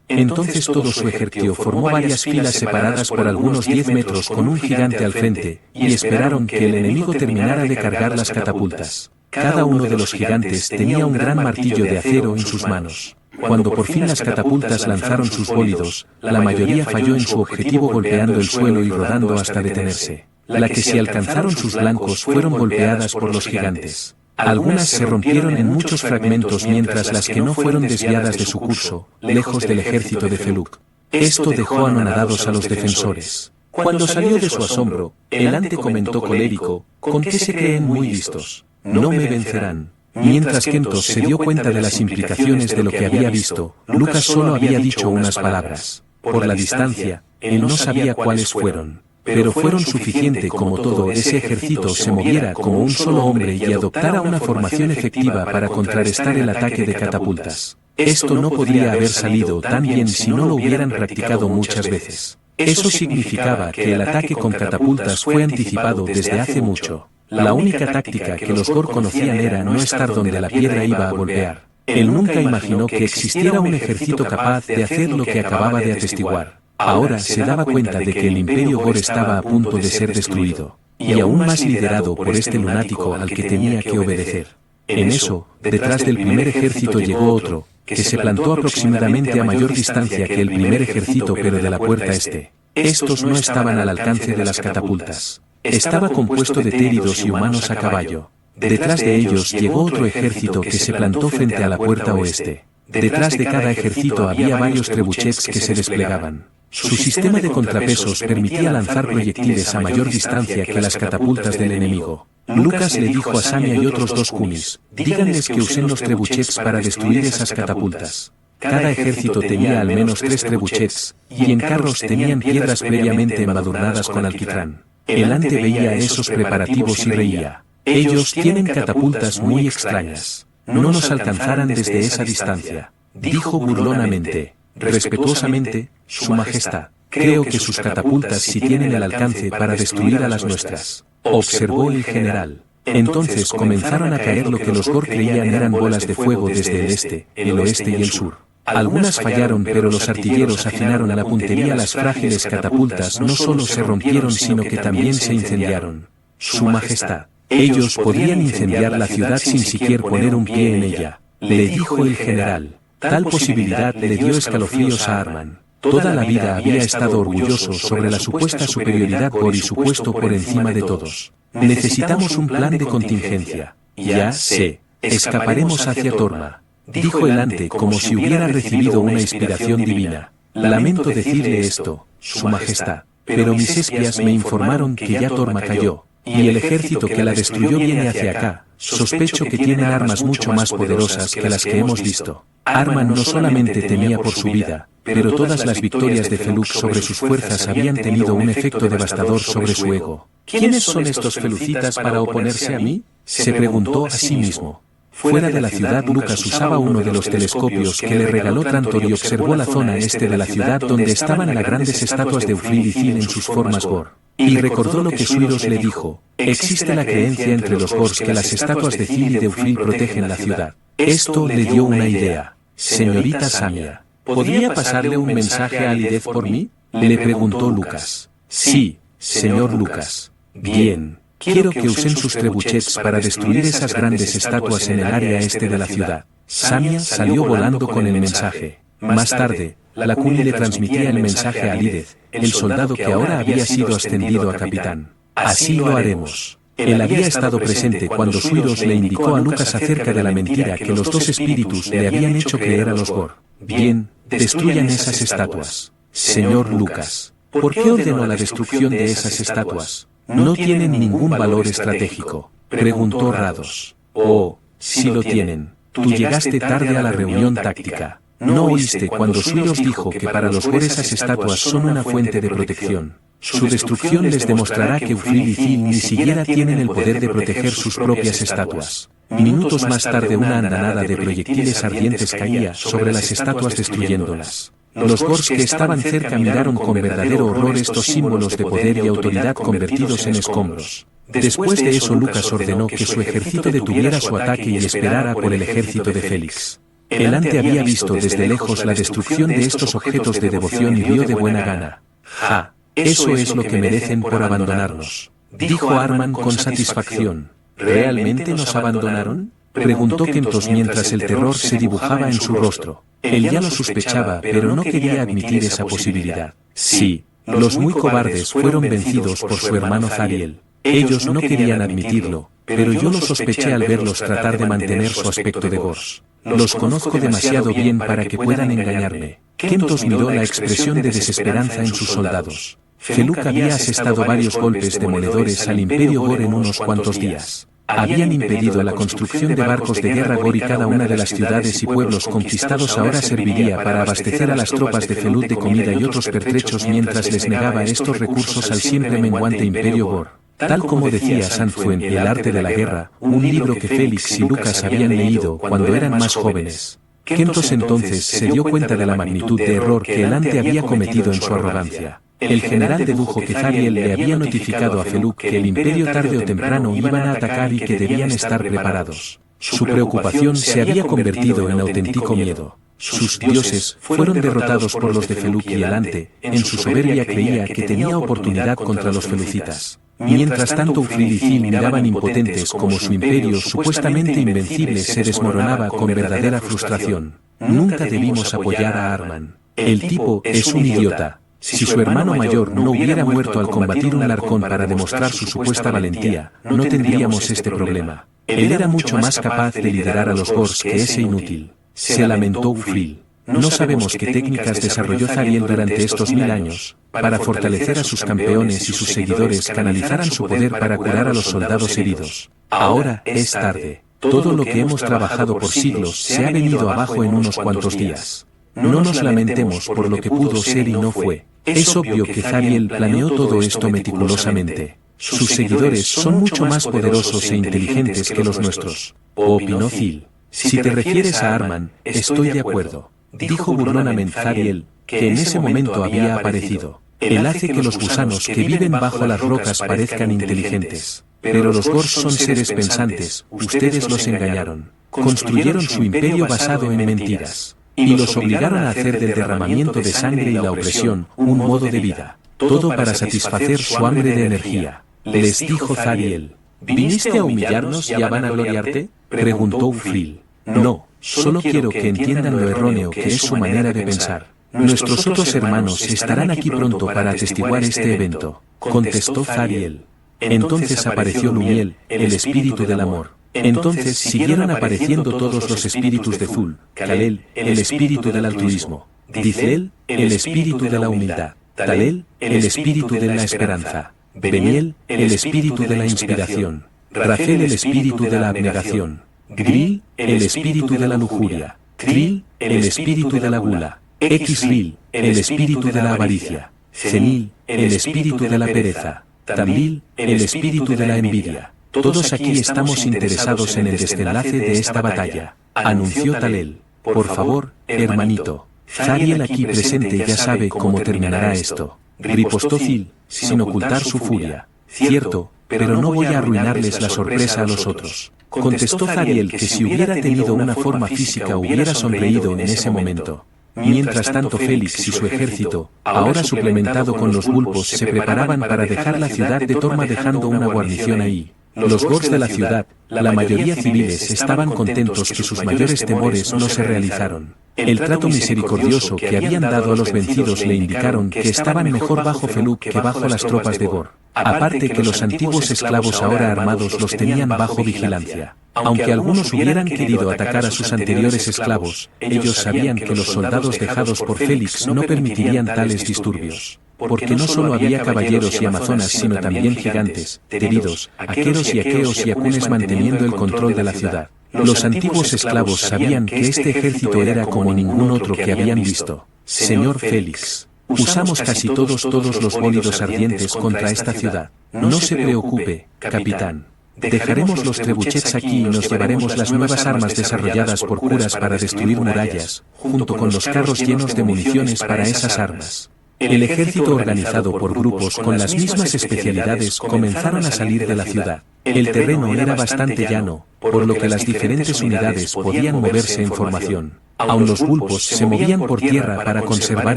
Entonces todo su ejército formó varias filas separadas por algunos 10 metros con un gigante al frente, y esperaron que el enemigo terminara de cargar las catapultas. Cada uno de los gigantes tenía un gran martillo de acero en sus manos. Cuando por fin las catapultas lanzaron sus bólidos, la mayoría falló en su objetivo golpeando el suelo y rodando hasta detenerse. La que sí alcanzaron sus blancos fueron golpeadas por los gigantes. Algunas se rompieron en muchos fragmentos mientras las que no fueron desviadas de su curso, lejos del ejército de Feluk. Esto dejó anonadados a los defensores. Cuando salió de su asombro, el ante comentó colérico, ¿con qué se creen muy listos? No me vencerán. Mientras Kemptos se dio cuenta de las implicaciones de lo que había visto, Lucas solo había dicho unas palabras. Por la distancia, él no sabía cuáles fueron. Pero fueron suficiente como todo ese ejército se moviera como un solo hombre y adoptara una formación efectiva para contrarrestar el ataque de catapultas. Esto no podría haber salido tan bien si no lo hubieran practicado muchas veces. Eso significaba que el ataque con catapultas fue anticipado desde hace mucho. La única táctica que los Gor conocían era no estar donde la piedra iba a golpear. Él nunca imaginó que existiera un ejército capaz de hacer lo que acababa de atestiguar. Ahora se daba cuenta de que el imperio Gor estaba a punto de ser destruido, y aún más liderado por este lunático al que tenía que obedecer. En eso, detrás del primer ejército llegó otro, que se plantó aproximadamente a mayor distancia que el primer ejército pero de la puerta este. Estos no estaban al alcance de las catapultas. Estaba compuesto de téridos y humanos a caballo. Detrás de ellos llegó otro ejército que se plantó frente a la puerta oeste. Detrás de cada ejército había varios trebuchets que se desplegaban. Su sistema de contrapesos permitía lanzar proyectiles a mayor distancia que las catapultas del enemigo. Lucas le dijo a Samia y otros 2 kumis, díganles que usen los trebuchets para destruir esas catapultas. Cada ejército tenía al menos 3 trebuchets, y en carros tenían piedras previamente embadurnadas con alquitrán. El ante veía esos preparativos y reía. Ellos tienen catapultas muy extrañas. No nos alcanzarán desde esa distancia, dijo burlonamente. Respetuosamente, Su Majestad, creo que sus catapultas sí tienen el alcance para destruir a las nuestras, observó el general. Entonces comenzaron a caer lo que los Gor creían eran bolas de fuego desde el este, el oeste y el sur. Algunas fallaron, pero los artilleros afinaron a la puntería las frágiles catapultas, no solo se rompieron sino que también se incendiaron. Su Majestad. Ellos podrían incendiar la ciudad sin siquiera poner un pie en ella, le dijo el general. Tal posibilidad le dio escalofríos a Arman. Toda la vida había estado orgulloso sobre la supuesta superioridad Gor y su puesto por encima de todos. Necesitamos un plan de contingencia. Ya sé, escaparemos hacia Torma, dijo el ante como si hubiera recibido una inspiración divina. Lamento decirle esto, Su Majestad, pero mis espías me informaron que ya Torma cayó, y el ejército que la destruyó viene hacia acá. Sospecho que tienen armas mucho más poderosas que las que hemos visto. Arman no solamente temía por su vida, pero todas las victorias de Feluk sobre sus fuerzas habían tenido un efecto devastador sobre su ego. ¿Quiénes son estos felucitas para oponerse a mí?, se preguntó a sí mismo. Fuera de la ciudad, Lucas usaba uno de los telescopios que le regaló Trantor y observó la zona este de la ciudad donde estaban las grandes estatuas de Ufril y Zil en sus formas Gor. Y recordó lo que Suiros le dijo. Existe la creencia entre los Gors que las estatuas de Zil y de Ufril protegen la ciudad. Esto le dio una idea. Señorita Samia, ¿podría pasarle un mensaje a Alidez por mí?, le preguntó Lucas. Sí, señor Lucas. Bien. Quiero que usen sus trebuchets para destruir esas grandes estatuas en el área este de la ciudad. Samia salió volando con el mensaje. Más tarde, la Cuni le transmitía el mensaje a Alidez, el soldado que ahora había sido ascendido a capitán. Así lo haremos. Él había estado presente cuando Suiros le indicó a Lucas acerca de la mentira que los dos espíritus le habían hecho creer a los Gor. Bien, destruyan esas estatuas. Señor Lucas, ¿por qué ordenó la destrucción de esas estatuas? No tienen ningún valor estratégico, preguntó Rados. Oh, sí lo tienen. Tú llegaste tarde a la reunión táctica. ¿No oíste cuando Suiros dijo que para los Gor esas estatuas son una fuente de protección? Su destrucción les demostrará que Ufril y Zil ni siquiera tienen el poder de proteger sus propias estatuas. Minutos más tarde una andanada de proyectiles ardientes caía sobre las estatuas destruyéndolas. Los Gors que estaban cerca miraron con verdadero horror estos símbolos de poder y autoridad convertidos en escombros. Después de eso Lucas ordenó que su ejército detuviera su ataque y esperara por el ejército de Félix. El ante había visto desde lejos la destrucción de estos objetos de devoción y vio de buena gana. ¡Ja! Eso es lo que merecen por abandonarnos, dijo Arman con satisfacción. ¿Realmente nos abandonaron?, preguntó Kentos mientras el terror se dibujaba en su rostro. Él ya lo sospechaba, pero no quería admitir esa posibilidad. Sí, los muy cobardes fueron vencidos por su hermano Zariel. Ellos no querían admitirlo, pero yo lo sospeché al verlos tratar de mantener su aspecto de Gors. Los conozco demasiado bien para que puedan engañarme. Kentos miró la expresión de desesperanza en sus soldados. Feluk había asestado varios golpes demoledores al Imperio Gor en unos cuantos días. Habían impedido la construcción de barcos de guerra Gor y cada una de las ciudades y pueblos conquistados ahora serviría para abastecer a las tropas de Feluk de comida y otros pertrechos mientras les negaba estos recursos al siempre menguante Imperio Gor. Tal como decía Sanfuen, El arte de la guerra, un libro que Félix y Lucas habían leído cuando eran más jóvenes. Kentos entonces se dio cuenta de la magnitud de error que el ante había cometido en su arrogancia. El general dedujo que Zariel le había notificado a Feluk que el imperio tarde o temprano iban a atacar y que debían estar preparados. Su preocupación se había convertido en auténtico miedo. Sus dioses fueron derrotados por los de Feluk y el ante, en su soberbia creía que tenía oportunidad contra los felucitas. Mientras tanto Ufril y Zil miraban impotentes como su imperio supuestamente invencible se desmoronaba con verdadera frustración. Nunca debimos apoyar a Arman. El tipo es un idiota. Si su hermano mayor no hubiera muerto al combatir un arcón para demostrar su supuesta valentía, no tendríamos este problema. Él era mucho más capaz de liderar a los Gors que ese inútil. Se lamentó Ufril. No sabemos qué técnicas desarrolló Zariel durante estos 1000 años, para fortalecer a sus campeones y sus seguidores canalizaran su poder para curar a los soldados heridos. Ahora es tarde. Todo lo que hemos trabajado por siglos se ha venido abajo en unos cuantos días. No nos lamentemos por lo que pudo ser y no fue. Es obvio que Zariel planeó todo esto meticulosamente. Sus seguidores son mucho más poderosos e inteligentes que los nuestros, opinó Zil. Si te refieres a Arman, estoy de acuerdo, dijo burlonamente Zariel, que en ese momento había aparecido. Él hace que los gusanos que viven bajo las rocas parezcan inteligentes. Pero los Gors son seres pensantes, ustedes los engañaron. Construyeron su imperio basado en mentiras. y los obligaron a hacer del derramamiento de sangre y la opresión un modo de vida, todo para satisfacer su hambre de energía. Les dijo Zariel: ¿viniste a humillarnos y a vanagloriarte? Preguntó Ufril. No, solo quiero que entiendan lo erróneo que es su manera de pensar. Nuestros otros hermanos estarán aquí pronto para atestiguar este evento, contestó Zariel. Entonces apareció Lumiel, el espíritu del amor. Entonces siguieron apareciendo todos los espíritus de Zul, Kalel, el espíritu del altruismo, Dizlel, el espíritu de la humildad, Talel, el espíritu de la esperanza, Beniel, el espíritu de la inspiración, Racel, el espíritu de la abnegación, Gril, el espíritu de la lujuria, Tril, el espíritu de la gula, Xril, el espíritu de la avaricia, Cenil, el espíritu de la pereza, Tambil, el espíritu de la envidia. Todos aquí estamos interesados en el desenlace de esta batalla, anunció Talel. Por favor, hermanito. Zariel aquí presente ya sabe cómo terminará esto. Ripostó Zil, sin ocultar su furia. Cierto, pero no voy a arruinarles la sorpresa a los otros. Contestó Zariel que si hubiera tenido una forma física hubiera sonreído en ese momento. Mientras tanto Félix y su ejército, ahora suplementado con los Vulpos, se preparaban para dejar la ciudad de Torma dejando una guarnición ahí. Los Gors de la ciudad, la mayoría civiles, estaban contentos que sus mayores temores no se realizaron. El trato misericordioso que habían dado a los vencidos le indicaron que estaban mejor bajo Feluk que bajo las tropas de Gor. Aparte que los antiguos esclavos ahora armados los tenían bajo vigilancia. Aunque algunos hubieran querido atacar a sus anteriores esclavos, ellos sabían que los soldados dejados por Félix no permitirían tales disturbios. Porque no solo había caballeros y amazonas sino también gigantes, teridos, aqueros y aqueos y acunes manteniendo el control de la ciudad. Los antiguos esclavos sabían que este ejército era como ningún otro que habían visto. Señor Félix, usamos casi todos los bólidos ardientes contra esta ciudad. No se preocupe, capitán. Dejaremos los trebuchets aquí y nos llevaremos las nuevas armas desarrolladas por curas para destruir murallas, junto con los carros llenos de municiones para esas armas. El ejército organizado por grupos con las mismas especialidades comenzaron a salir de la ciudad. El terreno era bastante llano, por lo que las diferentes unidades podían moverse en formación. Aun los Vulpos se movían por tierra para conservar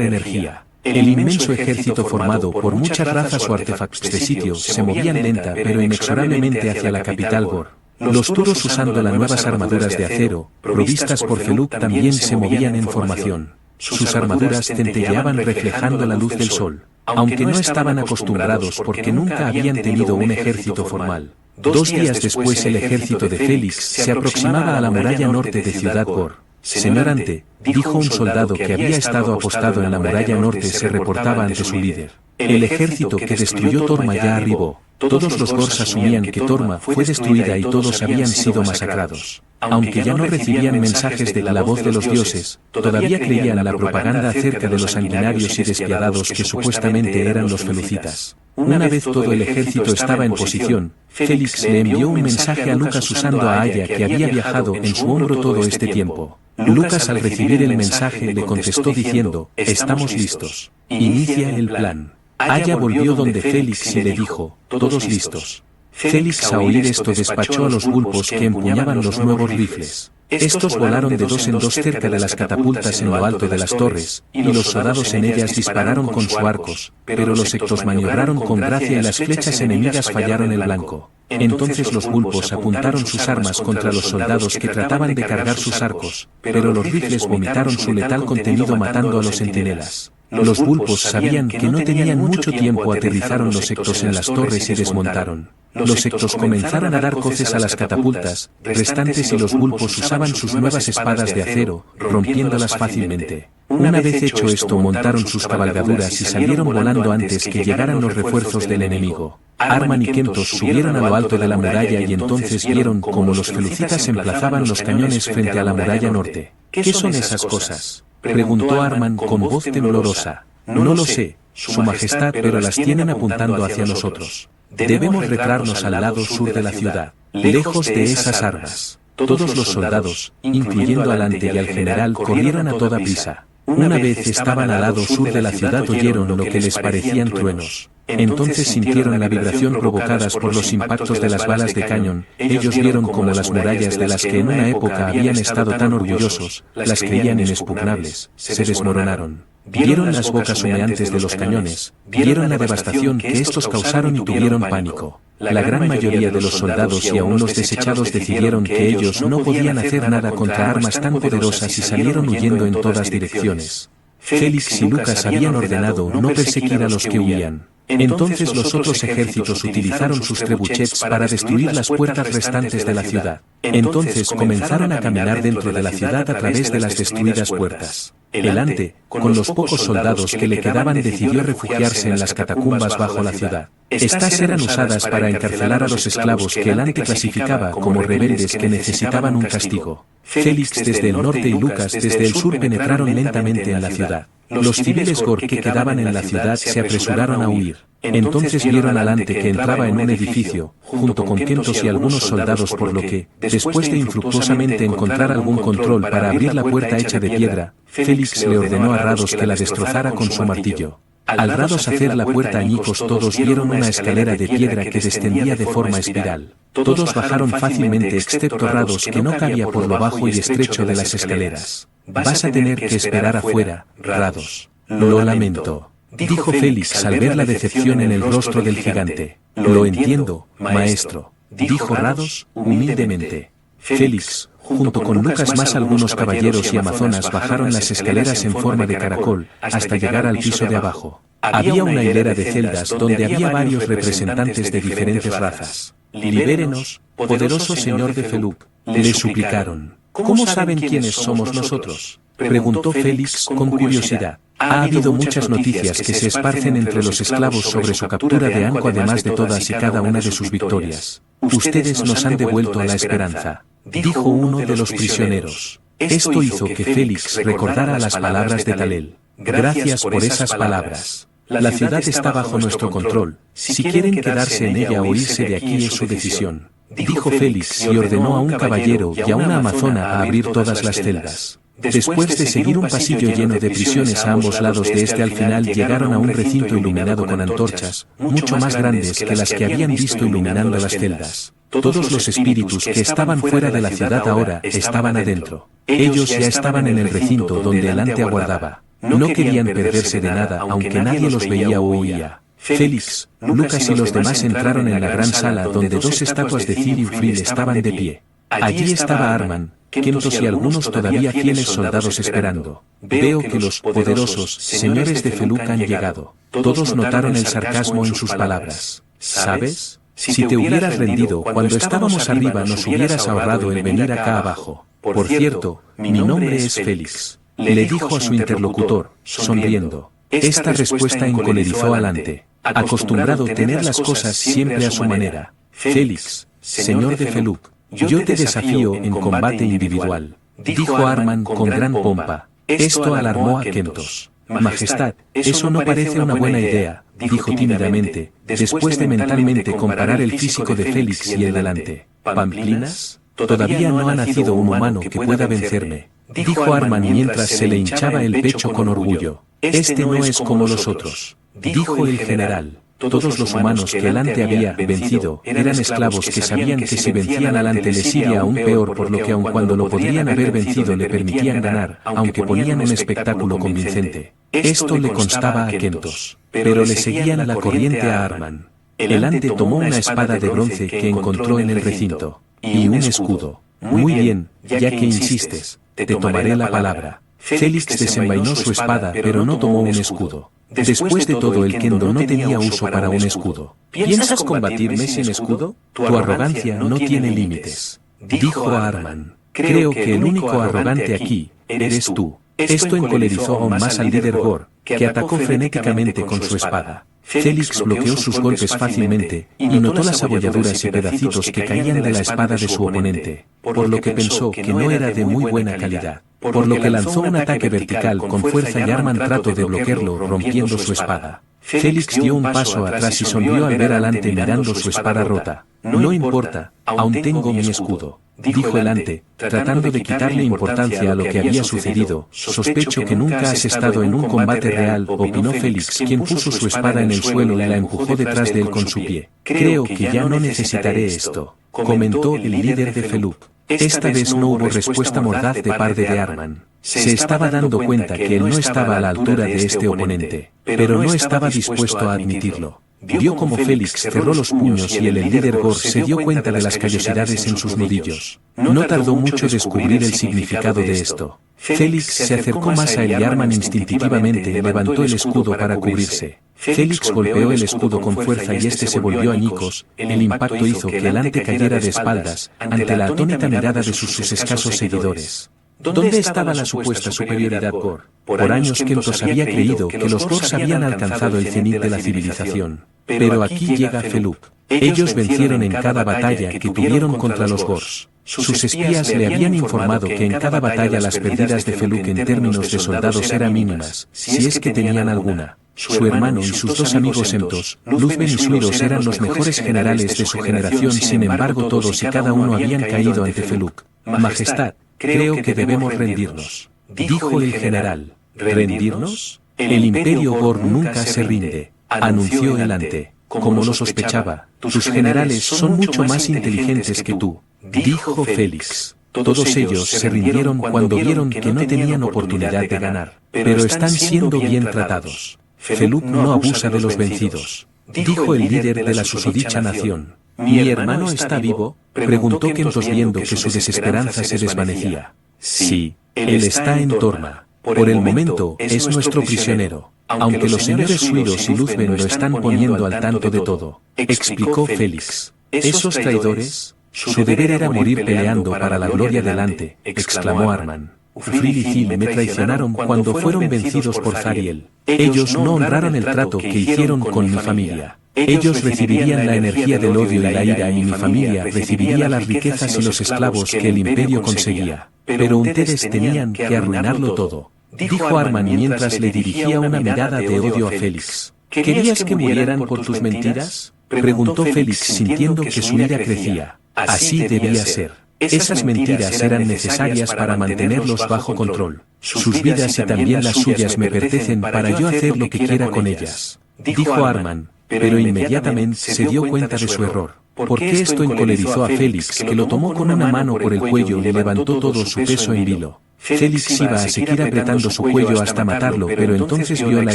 energía. El inmenso ejército formado por muchas razas o artefactos de sitio se movían lenta pero inexorablemente hacia la capital Gor. Los Turos usando las nuevas armaduras de acero, provistas por Feluk, también se movían en formación. Sus armaduras centelleaban reflejando la luz del sol, aunque no estaban acostumbrados porque nunca habían tenido un ejército formal. 2 días después el ejército de Félix se aproximaba a la muralla norte de Ciudad Gor. Señor Ante, dijo un soldado que había estado apostado en la muralla norte, se reportaba ante su líder. El ejército que destruyó Torma ya arribó. Todos los Gors asumían que Torma fue destruida y todos habían sido masacrados. Aunque ya no recibían mensajes de la voz de los dioses, todavía creían la propaganda acerca de los sanguinarios y despiadados que supuestamente eran los felucitas. Una vez todo el ejército estaba en posición, Félix le envió un mensaje a Lucas usando a Aya, que había viajado en su hombro todo este tiempo. Lucas, al recibir el mensaje, le contestó diciendo: «Estamos listos. Inicia el plan». Aya volvió donde Félix y le dijo: «Todos listos». Félix, a oír esto, despachó a los Vulpos que empuñaban los nuevos rifles. Estos volaron de 2 en 2 cerca de las catapultas en lo alto de las torres, y los soldados en ellas dispararon con sus arcos, pero los hectos maniobraron con gracia y las flechas enemigas fallaron el blanco. Entonces los Vulpos apuntaron sus armas contra los soldados que trataban de cargar sus arcos, pero los rifles vomitaron su letal contenido matando a los centinelas. Los Vulpos sabían que no tenían mucho tiempo, aterrizaron los hectos en las torres y desmontaron. Los hectos comenzaron a dar coces a las catapultas restantes y los Vulpos usaban sus nuevas espadas de acero, rompiéndolas fácilmente. Una vez hecho esto, montaron sus cabalgaduras y salieron volando antes que llegaran los refuerzos del enemigo. Arman y Kentos subieron a lo alto de la muralla y entonces vieron cómo los felucitas emplazaban los cañones frente a la muralla norte. «¿Qué son esas cosas?», preguntó Arman con voz temblorosa. «No lo sé, su majestad, pero las tienen apuntando hacia nosotros. Debemos retirarnos al lado sur de la ciudad, lejos de esas armas». Todos los soldados, incluyendo al Ante y al general, corrieron a toda prisa. Una vez estaban al lado sur de la ciudad, oyeron lo que les parecían truenos. Entonces sintieron la vibración provocadas por los impactos de las balas de cañón. Ellos vieron cómo las murallas de las que en una época habían estado tan orgullosos, las creían inexpugnables, se desmoronaron. Vieron las bocas humeantes de los cañones, vieron la devastación que estos causaron y tuvieron pánico. La gran mayoría de los soldados y aún los desechados decidieron que ellos no podían hacer nada contra armas tan poderosas y salieron huyendo en todas direcciones. Félix y Lucas habían ordenado no perseguir a los que huían. Entonces los otros ejércitos utilizaron sus trebuchets para destruir las puertas restantes de la ciudad. Entonces comenzaron a caminar dentro de la ciudad a través de las destruidas puertas. El ante, con los pocos soldados que le quedaban, decidió refugiarse en las catacumbas bajo la ciudad. Estas eran usadas para encarcelar a los esclavos que el ante clasificaba como rebeldes que necesitaban un castigo. Félix desde el norte y Lucas desde el sur penetraron lentamente en la ciudad. Los civiles Gor que quedaban en la ciudad se apresuraron a huir. Entonces vieron al ante que entraba en un edificio, junto con Kentos y algunos soldados, por lo que, después de infructuosamente encontrar algún control para abrir la puerta hecha de piedra, Félix le ordenó a Rados que la destrozara con su martillo. Al Rados hacer la puerta añicos, todos vieron una escalera de piedra que descendía de forma espiral. Todos bajaron fácilmente excepto Rados, que no cabía por lo bajo y estrecho de las escaleras. «Vas a tener que esperar afuera, Rados». «Lo lamento», dijo Félix al ver la decepción en el rostro del gigante. «Lo entiendo, maestro», dijo Rados, humildemente. Félix, junto con Lucas más algunos caballeros y amazonas, bajaron las escaleras en forma de caracol hasta llegar al piso de abajo. Había una hilera de celdas donde había varios representantes de diferentes razas. «Libérenos, poderoso señor de Feluk», le suplicaron. «¿Cómo saben quiénes somos nosotros?», preguntó Félix con curiosidad. «Ha habido muchas noticias que se esparcen entre los esclavos sobre su captura de Anko, además de todas y cada una de sus victorias. Ustedes nos han devuelto la esperanza», dijo uno de los prisioneros. Esto hizo que Félix recordara las palabras de Talel. «Gracias por esas palabras. La ciudad está bajo nuestro control. Si quieren quedarse en ella o irse de aquí es su decisión», dijo Félix, y ordenó a un caballero y a una amazona a abrir todas las celdas. Después de seguir un pasillo lleno de prisiones a ambos lados de este, al final llegaron a un recinto iluminado con antorchas, mucho más grandes que las que habían visto iluminando las celdas. Todos los espíritus que estaban fuera de la ciudad ahora estaban adentro. Ellos ya estaban en el recinto donde el ante aguardaba. No querían perderse de nada, aunque nadie los veía o oía. Félix, Lucas y los demás entraron en la gran sala donde dos estatuas de Ciri y Frill estaban de pie. Allí estaba Arman, Kentos y algunos todavía fieles soldados esperando. «Veo que los poderosos señores de Feluk han llegado». Todos notaron el sarcasmo en sus palabras. «¿Sabes? Si te hubieras rendido cuando estábamos arriba, nos hubieras ahorrado el venir acá abajo. Por cierto, mi nombre es Félix», le dijo a su interlocutor, sonriendo. Esta respuesta encolerizó al ante, acostumbrado a tener las cosas siempre a su manera. «Félix, señor de Feluk, yo te desafío en combate individual», dijo Arman con gran pompa. Esto alarmó a Kentos. «Majestad, eso no parece una buena idea», dijo tímidamente, después de mentalmente comparar el físico de Félix y el del ante. «¿Pamplinas? Todavía no ha nacido un humano que pueda vencerme», dijo Arman mientras se le hinchaba el pecho con orgullo. «Este no es como los otros», dijo el general. Todos los humanos que el ante había vencido eran esclavos que sabían que si vencían al ante les iría aún peor, por lo que aun cuando lo podrían haber vencido le permitían ganar, aunque ponían un espectáculo convincente. Esto le constaba a Kentos, pero le seguían la corriente a Arman. El ante tomó una espada de bronce que encontró en el recinto, y un escudo. «Muy bien, ya que insistes, te tomaré la palabra». Félix desenvainó su espada, pero no tomó un escudo. Después de todo, el kendo no tenía uso para un escudo. «¿Piensas combatirme sin escudo? Tu arrogancia no tiene límites», dijo Arman. «Creo que el único arrogante aquí eres tú». Esto encolerizó aún más al líder Gor, que atacó frenéticamente con su espada. Félix bloqueó sus golpes fácilmente, y notó las abolladuras y pedacitos que caían de la espada de su oponente, por lo que pensó que no era de muy buena calidad, por lo que lanzó un ataque vertical con fuerza y Arman trató de bloquearlo rompiendo su espada. Félix dio un paso atrás y sonrió al ver al ante mirando su espada rota. «No importa, aún tengo mi escudo», dijo el ante, tratando de quitarle importancia a lo que había sucedido. Sospecho que nunca has estado en un combate real, opinó Félix, quien puso su espada en el suelo y la empujó detrás de él con su pie. Creo que ya no necesitaré esto, comentó el líder de Feluc. Esta vez no hubo respuesta mordaz de parte de Arman. Se estaba dando cuenta que él no estaba a la altura de este oponente, pero no estaba dispuesto a admitirlo. Vio como Félix cerró los puños y el líder Gor se dio cuenta de las callosidades en sus nudillos. No tardó mucho descubrir el significado de esto. Félix se acercó más a él y Arman instintivamente levantó el escudo para cubrirse. Félix golpeó el escudo con fuerza y este se volvió añicos. El impacto hizo que el ante cayera de espaldas ante la atónita mirada de sus escasos seguidores. ¿Dónde estaba la supuesta superioridad Gor? Por años Kentos había creído que los Gors habían alcanzado el cenit de la civilización. Pero aquí llega Feluc. Ellos vencieron en cada batalla que tuvieron contra los Gors. Sus espías le habían informado que en cada batalla las pérdidas de Feluc en términos de soldados eran mínimas, si es que tenían alguna. Su hermano y sus dos amigos Emtos, Luzben y Suiros eran los mejores generales de su generación, sin embargo todos y cada uno habían caído ante Feluc. Majestad, creo que debemos rendirnos, dijo el general. ¿Rendirnos? El imperio Gor nunca se rinde, anunció el ante. Como lo sospechaba, tus generales son mucho más inteligentes que tú, dijo Félix. Todos ellos se rindieron cuando vieron que no tenían oportunidad de ganar, pero están siendo bien tratados. Feluc no abusa de los vencidos, dijo el líder de la susodicha nación. ¿Mi hermano está vivo?, preguntó Kentos viendo que su desesperanza se desvanecía. Sí, él está en Torma. Por el momento, es nuestro prisionero, aunque los señores Suiros y Luzben lo están poniendo al tanto de todo, explicó Félix. ¿Esos traidores? Su deber era morir peleando para la gloria del ante, exclamó Arman. Fril y Zil me traicionaron cuando fueron vencidos por Zariel. Ellos no honraron el trato que hicieron con mi familia. Ellos recibirían la energía del odio y la ira y mi familia recibiría las riquezas y los esclavos que el imperio conseguía. Pero ustedes tenían que arruinarlo todo, dijo Arman mientras le dirigía una mirada de odio a Félix. ¿Querías que murieran por tus mentiras?, preguntó Félix sintiendo que su ira crecía. Así debía ser. Esas mentiras eran necesarias para mantenerlos bajo control. Sus vidas y también las suyas me pertenecen para yo hacer lo que quiera con ellas, dijo Arman, pero inmediatamente se dio cuenta de su error. Porque esto encolerizó a Félix, que lo tomó con una mano por el cuello y levantó todo su peso en vilo. Félix iba a seguir apretando su cuello hasta matarlo, pero entonces vio la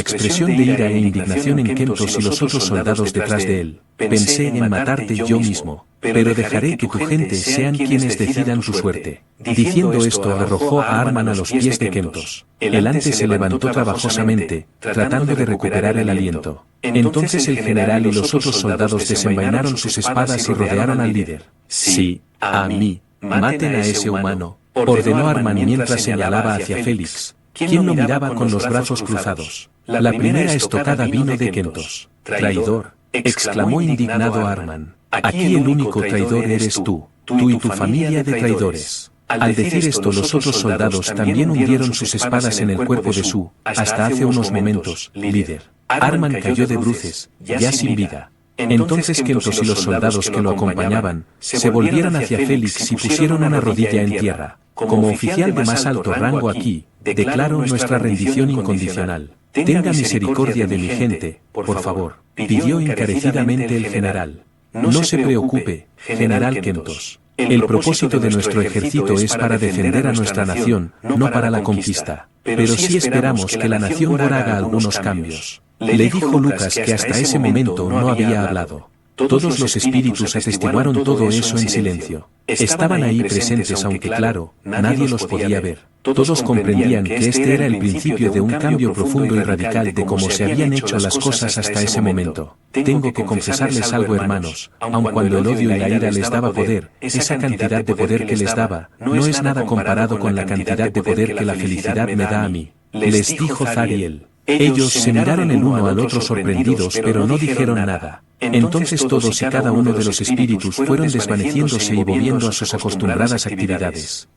expresión de ira e indignación en Kentos y los otros soldados detrás de él. Pensé en matarte yo mismo, pero dejaré que tu gente sean quienes decidan tu suerte. Diciendo esto arrojó a Arman a los pies de Kentos. El ante se levantó trabajosamente, tratando de recuperar el aliento. Entonces el general y los otros soldados desenvainaron sus espadas y rodearon al líder. Sí, a mí, maten a ese humano, ordenó Arman mientras señalaba hacia Félix, quien lo miraba con los brazos cruzados. La primera estocada vino de Kentos. Traidor, exclamó indignado Arman. Aquí el único traidor eres tú y tu familia de traidores. Al decir esto los otros soldados también hundieron sus espadas en el cuerpo de Su, hasta hace unos momentos, líder. Arman cayó de bruces, ya sin vida. Entonces Kentos y los soldados que lo acompañaban, se volvieron hacia Félix y pusieron una rodilla en tierra. Como oficial de más alto rango aquí, declaro nuestra rendición incondicional. Tenga misericordia de mi gente, por favor, pidió encarecidamente el general. No se preocupe, general Kentos. El propósito de nuestro ejército es para defender a nuestra nación, no para la conquista. Pero sí esperamos que la nación Gor haga algunos cambios. Le dijo Lucas que hasta ese momento no había hablado. Todos los espíritus atestiguaron todo eso en silencio. Estaban ahí presentes aunque claro, nadie los podía ver. Todos comprendían que este era el principio de un cambio profundo y radical de cómo se habían hecho las cosas hasta ese momento. Tengo que confesarles algo, hermanos, aun cuando el odio y la ira les daba poder, esa cantidad de poder que les daba, no es nada comparado con la cantidad de poder que la felicidad me da a mí. Les dijo Zariel. Ellos se miraron el uno al otro sorprendidos pero no dijeron nada. Entonces todos y cada uno de los espíritus fueron desvaneciéndose y volviendo a sus acostumbradas actividades.